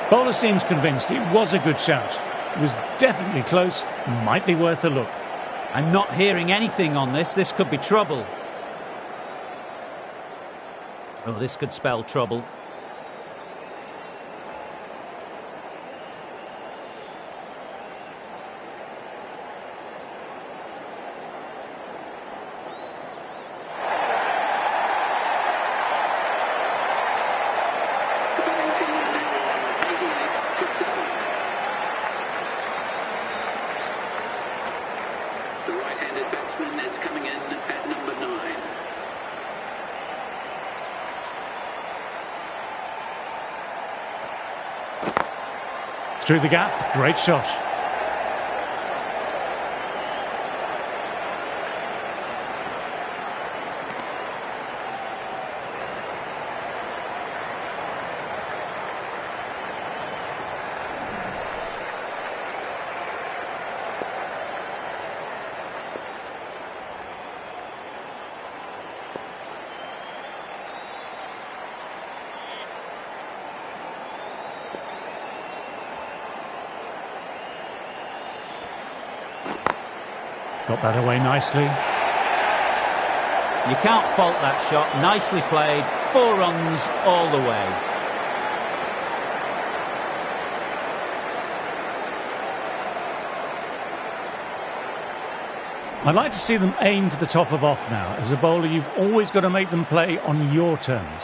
Speaker 3: Bowler seems convinced it was a good shout. It was definitely close, might be worth a look.
Speaker 1: I'm not hearing anything on this. This could be trouble. Oh, this could spell trouble.
Speaker 2: The right-handed batsman is coming in at number 9.
Speaker 3: Through the gap, great shot. Got that away nicely.
Speaker 1: You can't fault that shot. Nicely played. 4 runs all the way.
Speaker 3: I'd like to see them aim for the top of off now. As a bowler, you've always got to make them play on your terms.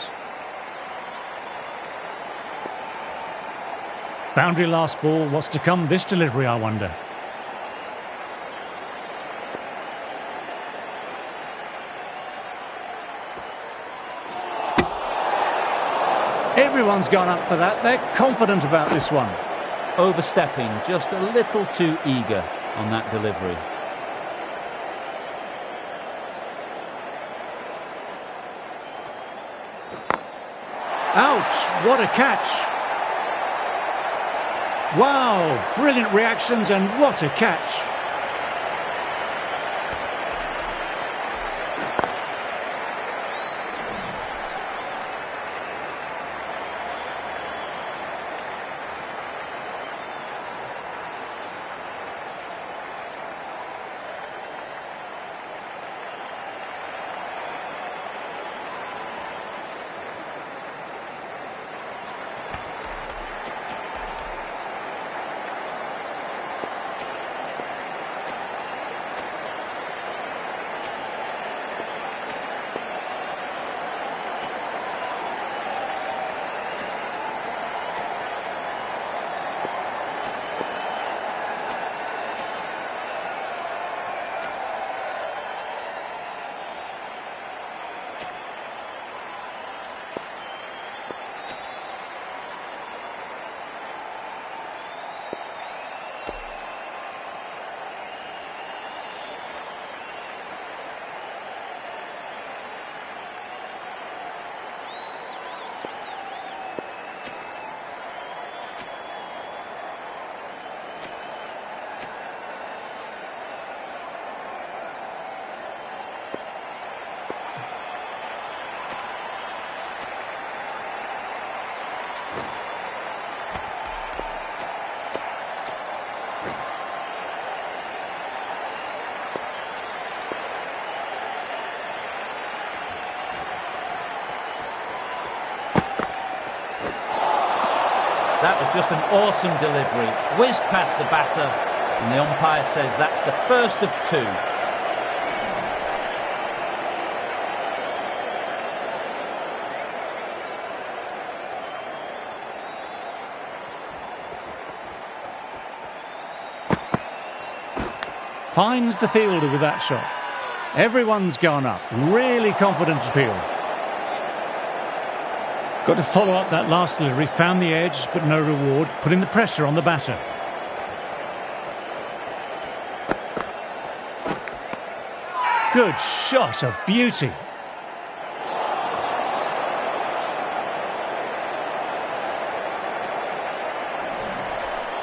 Speaker 3: Boundary last ball. What's to come this delivery, I wonder? Everyone's gone up for that. They're confident about this one.
Speaker 1: Overstepping, just a little too eager on that delivery.
Speaker 3: Ouch! What a catch! Wow! Brilliant reactions and what a catch!
Speaker 1: That was just an awesome delivery. Whizzed past the batter, and the umpire says that's the first of 2.
Speaker 3: Finds the fielder with that shot. Everyone's gone up. Really confident appeal. Got to follow up that last delivery. Found the edge, but no reward. Putting the pressure on the batter. Good shot, a beauty.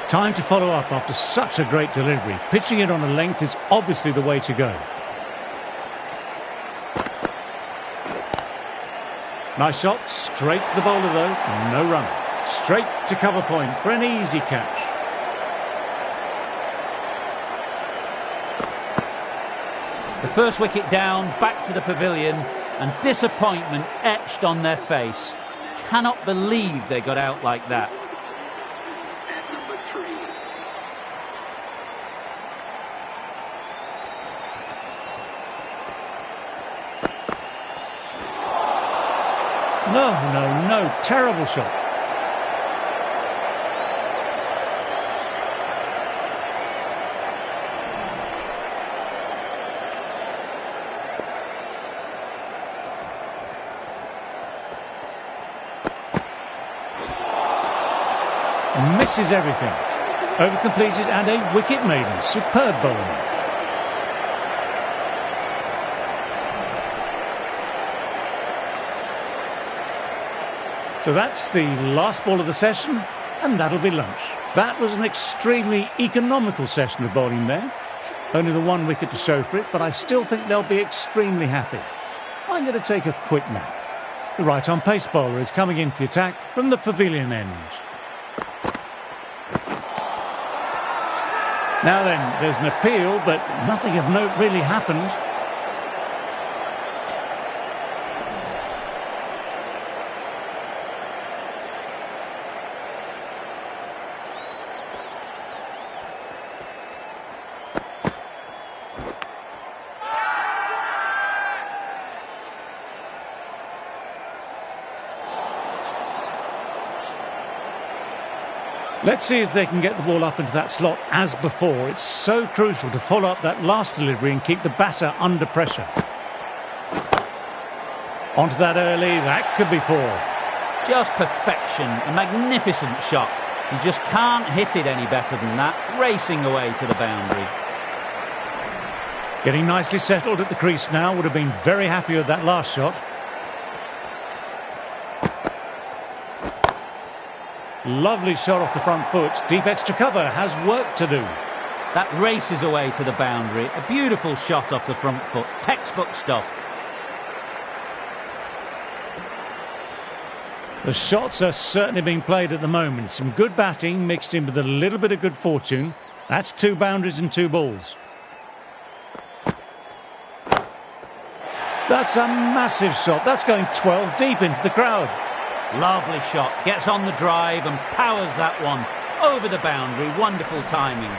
Speaker 3: Time to follow up after such a great delivery. Pitching it on a length is obviously the way to go. Nice shot, straight to the bowler though, no run. Straight to cover point for an easy catch.
Speaker 1: The first wicket down, back to the pavilion, and disappointment etched on their face. Cannot believe they got out like that.
Speaker 2: At number 3.
Speaker 3: No, terrible shot. Misses everything. Overcompleted and a wicket maiden. Superb bowling. So that's the last ball of the session, and that'll be lunch. That was an extremely economical session of bowling there. Only the 1 wicket to show for it, but I still think they'll be extremely happy. I'm going to take a quick nap. The right-arm pace bowler is coming into the attack from the pavilion end. Now then, there's an appeal, but nothing of note really happened. Let's see if they can get the ball up into that slot as before. It's so crucial to follow up that last delivery and keep the batter under pressure. Onto that early, that could be 4.
Speaker 1: Just perfection, a magnificent shot. You just can't hit it any better than that, racing away to the boundary.
Speaker 3: Getting nicely settled at the crease now, would have been very happy with that last shot. Lovely shot off the front foot. Deep extra cover has work to do.
Speaker 1: That races away to the boundary. A beautiful shot off the front foot. Textbook stuff.
Speaker 3: The shots are certainly being played at the moment. Some good batting mixed in with a little bit of good fortune. That's 2 boundaries and 2 balls. That's a massive shot. That's going 12 deep into the crowd.
Speaker 1: Lovely shot. Gets on the drive and powers that one over the boundary. Wonderful timing.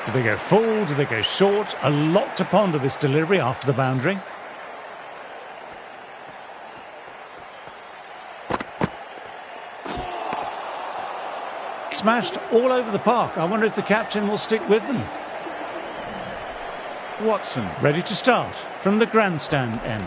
Speaker 3: Do they go full? Do they go short? A lot to ponder this delivery after the boundary. Smashed all over the park. I wonder if the captain will stick with them. Watson ready to start from the grandstand end.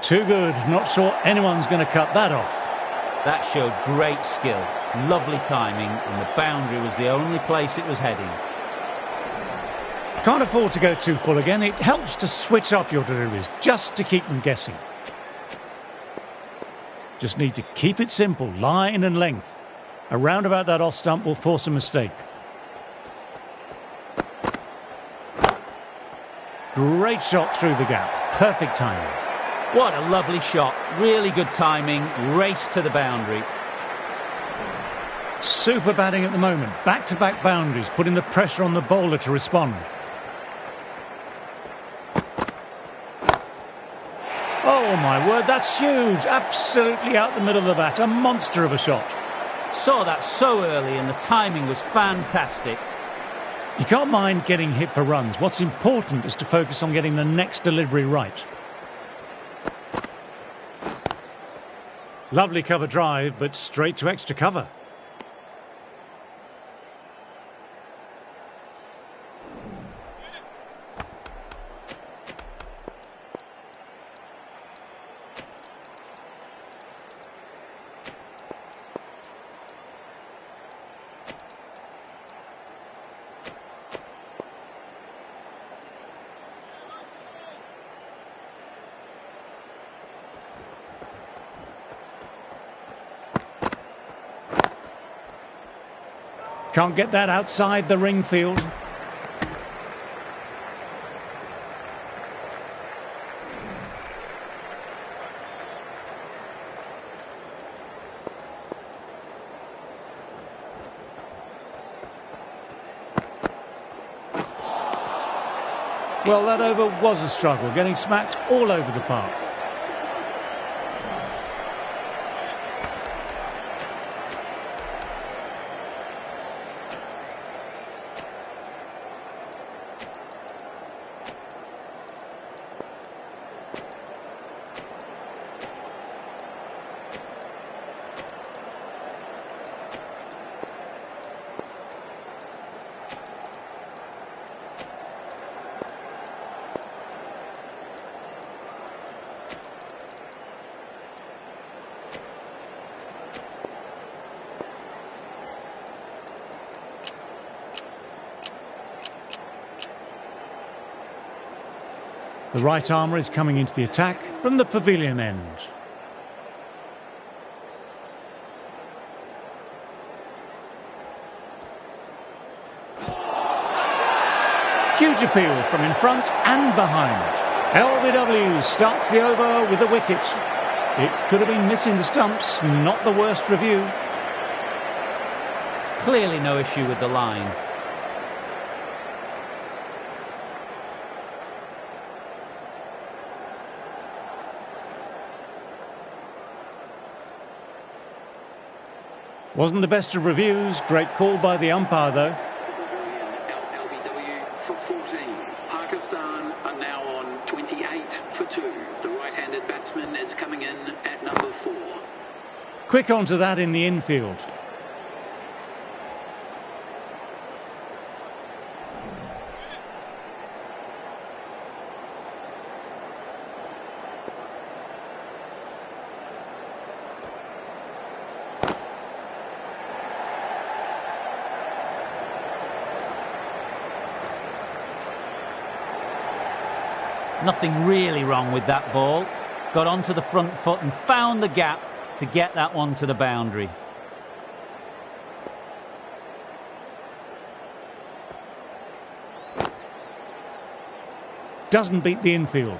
Speaker 3: Too good. Not sure anyone's going to cut that off.
Speaker 1: That showed great skill, lovely timing, and the boundary was the only place it was heading.
Speaker 3: Can't afford to go too full again. It helps to switch up your deliveries, just to keep them guessing. Just need to keep it simple, line and length. Around about that off stump will force a mistake. Great shot through the gap. Perfect timing.
Speaker 1: What a lovely shot. Really good timing. Race to the boundary.
Speaker 3: Super batting at the moment. Back-to-back boundaries, putting the pressure on the bowler to respond. Oh, my word, that's huge. Absolutely out the middle of the bat. A monster of a shot.
Speaker 1: Saw that so early and the timing was fantastic.
Speaker 3: You can't mind getting hit for runs. What's important is to focus on getting the next delivery right. Lovely cover drive, but straight to extra cover. Can't get that outside the ring field. Well, that over was a struggle, getting smacked all over the park. The right armour is coming into the attack from the pavilion end. Huge appeal from in front and behind. LBW starts the over with a wicket. It could have been missing the stumps, not the worst review.
Speaker 1: Clearly no issue with the line.
Speaker 3: Wasn't the best of reviews. Great call by the umpire, though.
Speaker 2: LBW for 14. Pakistan are now on 28 for 2. The right-handed batsman is coming in at number 4.
Speaker 3: Quick onto that in the infield.
Speaker 1: Nothing really wrong with that ball. Got onto the front foot and found the gap to get that one to the boundary.
Speaker 3: Doesn't beat the infield.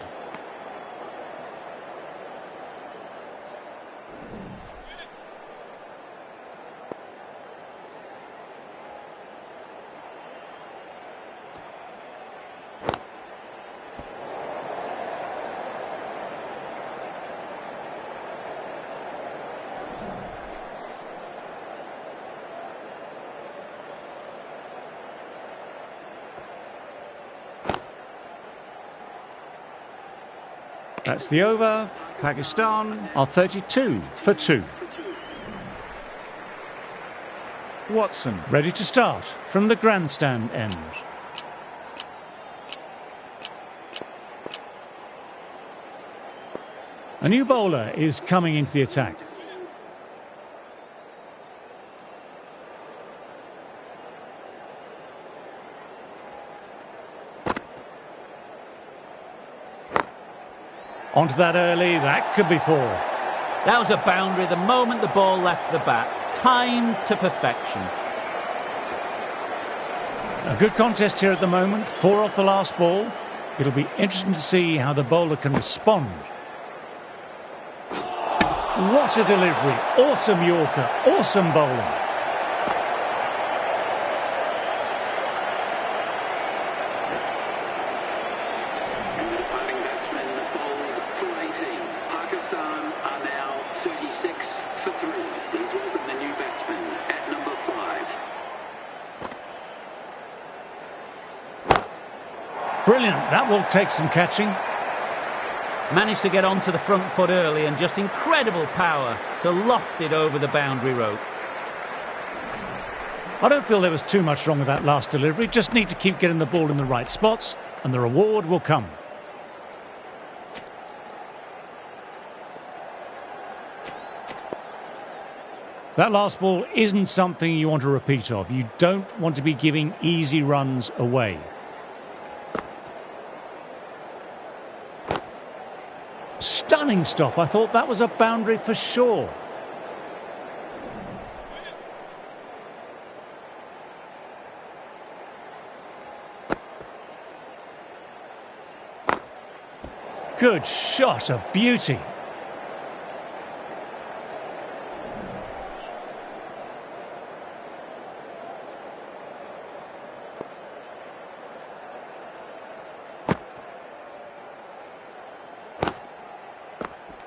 Speaker 3: That's the over. Pakistan are 32 for 2. Watson ready to start from the grandstand end. A new bowler is coming into the attack. Onto that early, that could be 4.
Speaker 1: That was a boundary the moment the ball left the bat. Timed to perfection.
Speaker 3: A good contest here at the moment. 4 off the last ball. It'll be interesting to see how the bowler can respond. What a delivery. Awesome Yorker. Awesome bowling. Brilliant, that will take some catching.
Speaker 1: Managed to get onto the front foot early and just incredible power to loft it over the boundary rope.
Speaker 3: I don't feel there was too much wrong with that last delivery. Just need to keep getting the ball in the right spots and the reward will come. That last ball isn't something you want to repeat of. You don't want to be giving easy runs away. Stunning stop. I thought that was a boundary for sure. Good shot, a beauty.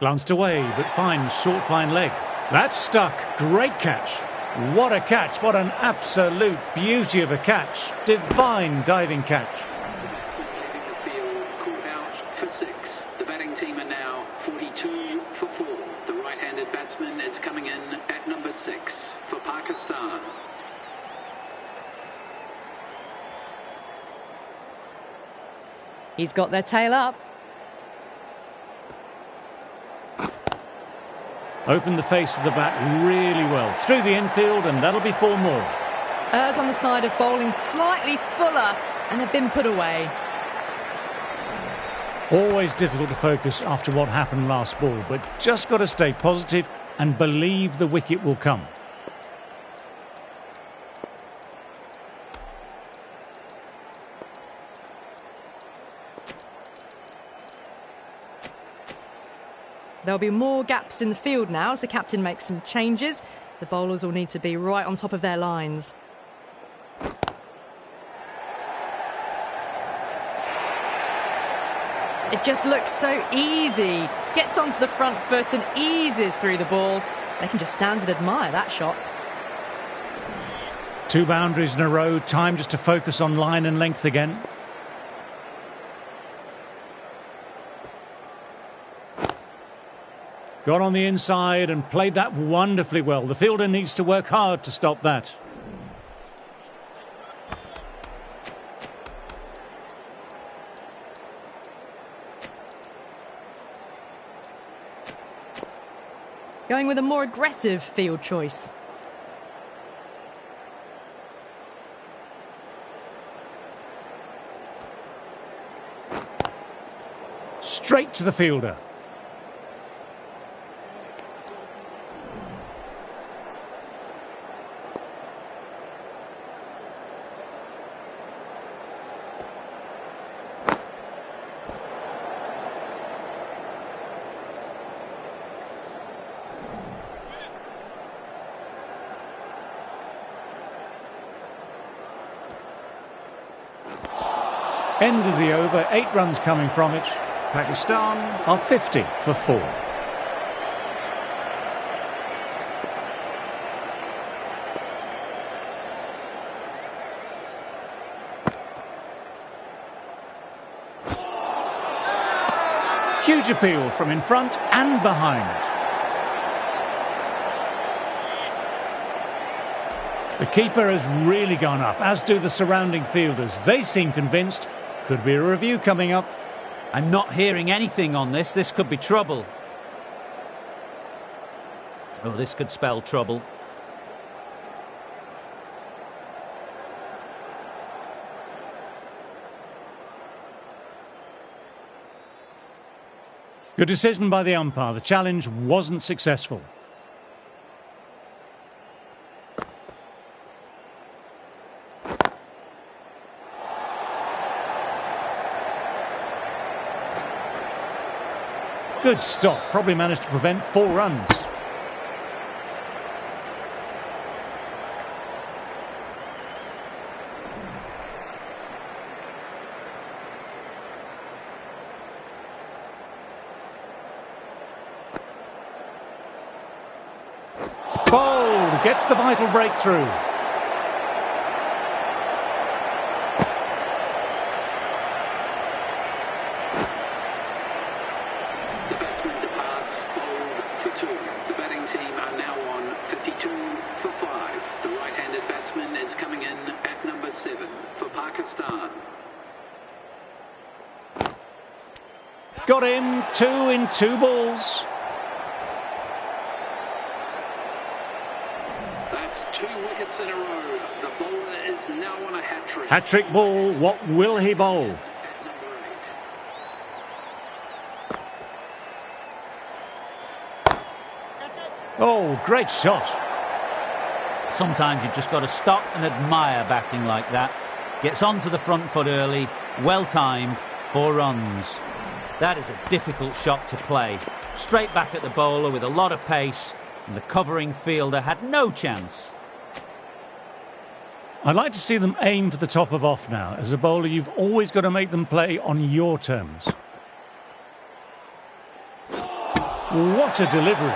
Speaker 3: Glanced away, but fine, short, fine leg. That's stuck. Great catch. What a catch. What an absolute beauty of a catch. Divine diving catch.
Speaker 2: The field called out for 6. The batting team are now 42 for 4. The right-handed batsman is coming in at number 6 for Pakistan.
Speaker 5: He's got their tail up.
Speaker 3: Opened the face of the bat really well. Through the infield, and that'll be 4 more.
Speaker 5: Errs on the side of bowling slightly fuller, and they've been put away.
Speaker 3: Always difficult to focus after what happened last ball, but just got to stay positive and believe the wicket will come.
Speaker 5: There'll be more gaps in the field now as the captain makes some changes. The bowlers will need to be right on top of their lines. It just looks so easy. Gets onto the front foot and eases through the ball. They can just stand and admire that shot.
Speaker 3: 2 boundaries in a row, time just to focus on line and length again. Got on the inside and played that wonderfully well. The fielder needs to work hard to stop that.
Speaker 5: Going with a more aggressive field choice.
Speaker 3: Straight to the fielder. End of the over, 8 runs coming from it. Pakistan are 50 for 4. Huge appeal from in front and behind. The keeper has really gone up, as do the surrounding fielders. They seem convinced. Could be a review coming up.
Speaker 1: I'm not hearing anything on this. This could be trouble. Oh, this could spell trouble.
Speaker 3: Good decision by the umpire. The challenge wasn't successful. Good stop. Probably managed to prevent 4 runs. Bowled. Gets the vital breakthrough. Got him, 2 in 2 balls.
Speaker 2: That's 2 wickets in a row. The bowler is now on a hat-trick.
Speaker 3: Hat-trick ball, what will he bowl?
Speaker 2: At number 8.
Speaker 3: Oh, great shot.
Speaker 1: Sometimes you've just got to stop and admire batting like that. Gets onto the front foot early, well timed, 4 runs. That is a difficult shot to play. Straight back at the bowler with a lot of pace, and the covering fielder had no chance.
Speaker 3: I'd like to see them aim for the top of off now. As a bowler, you've always got to make them play on your terms. What a delivery.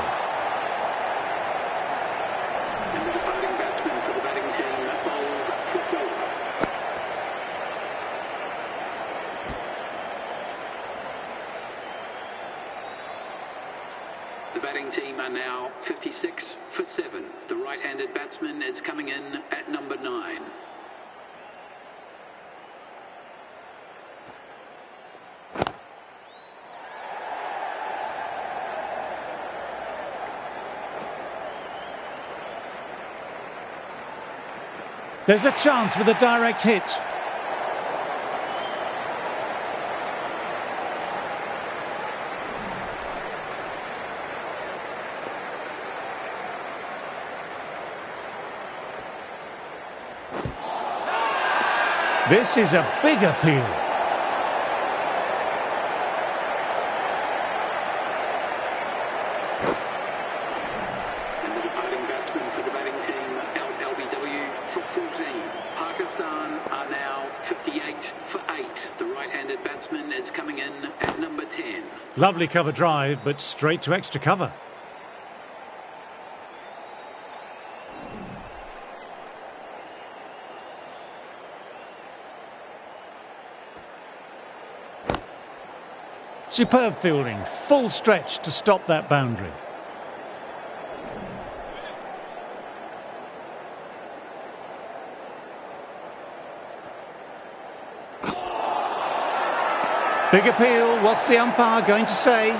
Speaker 2: And the departing batsman for the batting team bowled for 4. The batting team are now 56 for 7. The right-handed batsman is coming in at number 9.
Speaker 3: There's a chance with a direct hit. This is a big appeal.
Speaker 2: And the departing batsman for the batting team, LBW for 14. Pakistan are now 58 for 8. The right-handed batsman is coming in at number 10.
Speaker 3: Lovely cover drive, but straight to extra cover. Superb fielding, full stretch to stop that boundary. Big appeal, what's the umpire going to say?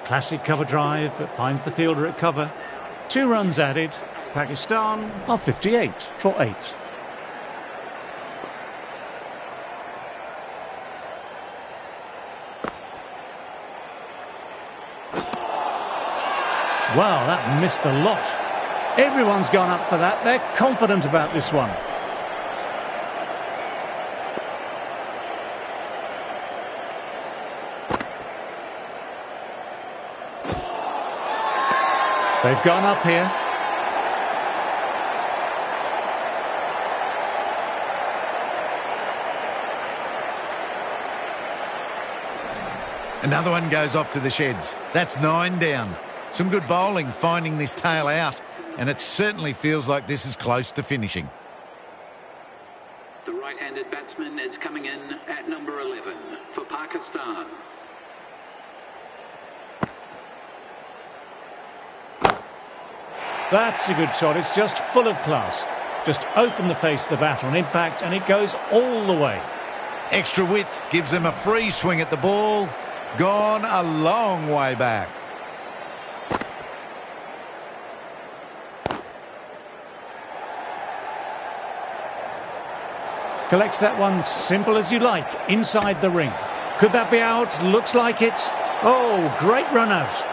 Speaker 3: Classic cover drive, but finds the fielder at cover. 2 runs added. Pakistan are 58 for 8. Wow, that missed a lot. Everyone's gone up for that. They're confident about this one. They've gone up here.
Speaker 4: Another one goes off to the sheds. That's 9 down. Some good bowling finding this tail out, and it certainly feels like this is close to finishing.
Speaker 2: The right-handed batsman is coming in at number 11 for Pakistan.
Speaker 3: That's a good shot. It's just full of class. Just open the face of the bat on impact and it goes all the way.
Speaker 4: Extra width gives them a free swing at the ball. Gone a long way back.
Speaker 3: Collects that one simple as you like, inside the ring. Could that be out? Looks like it. Oh, great run out.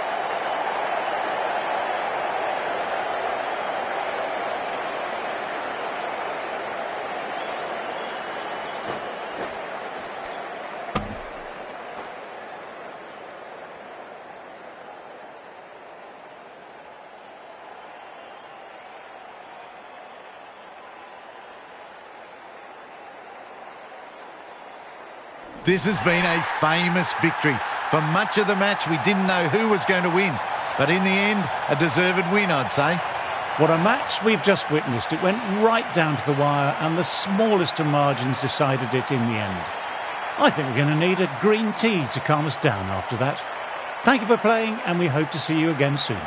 Speaker 4: This has been a famous victory. For much of the match, we didn't know who was going to win. But in the end, a deserved win, I'd say.
Speaker 3: What a match we've just witnessed. It went right down to the wire and the smallest of margins decided it in the end. I think we're going to need a green tea to calm us down after that. Thank you for playing and we hope to see you again soon.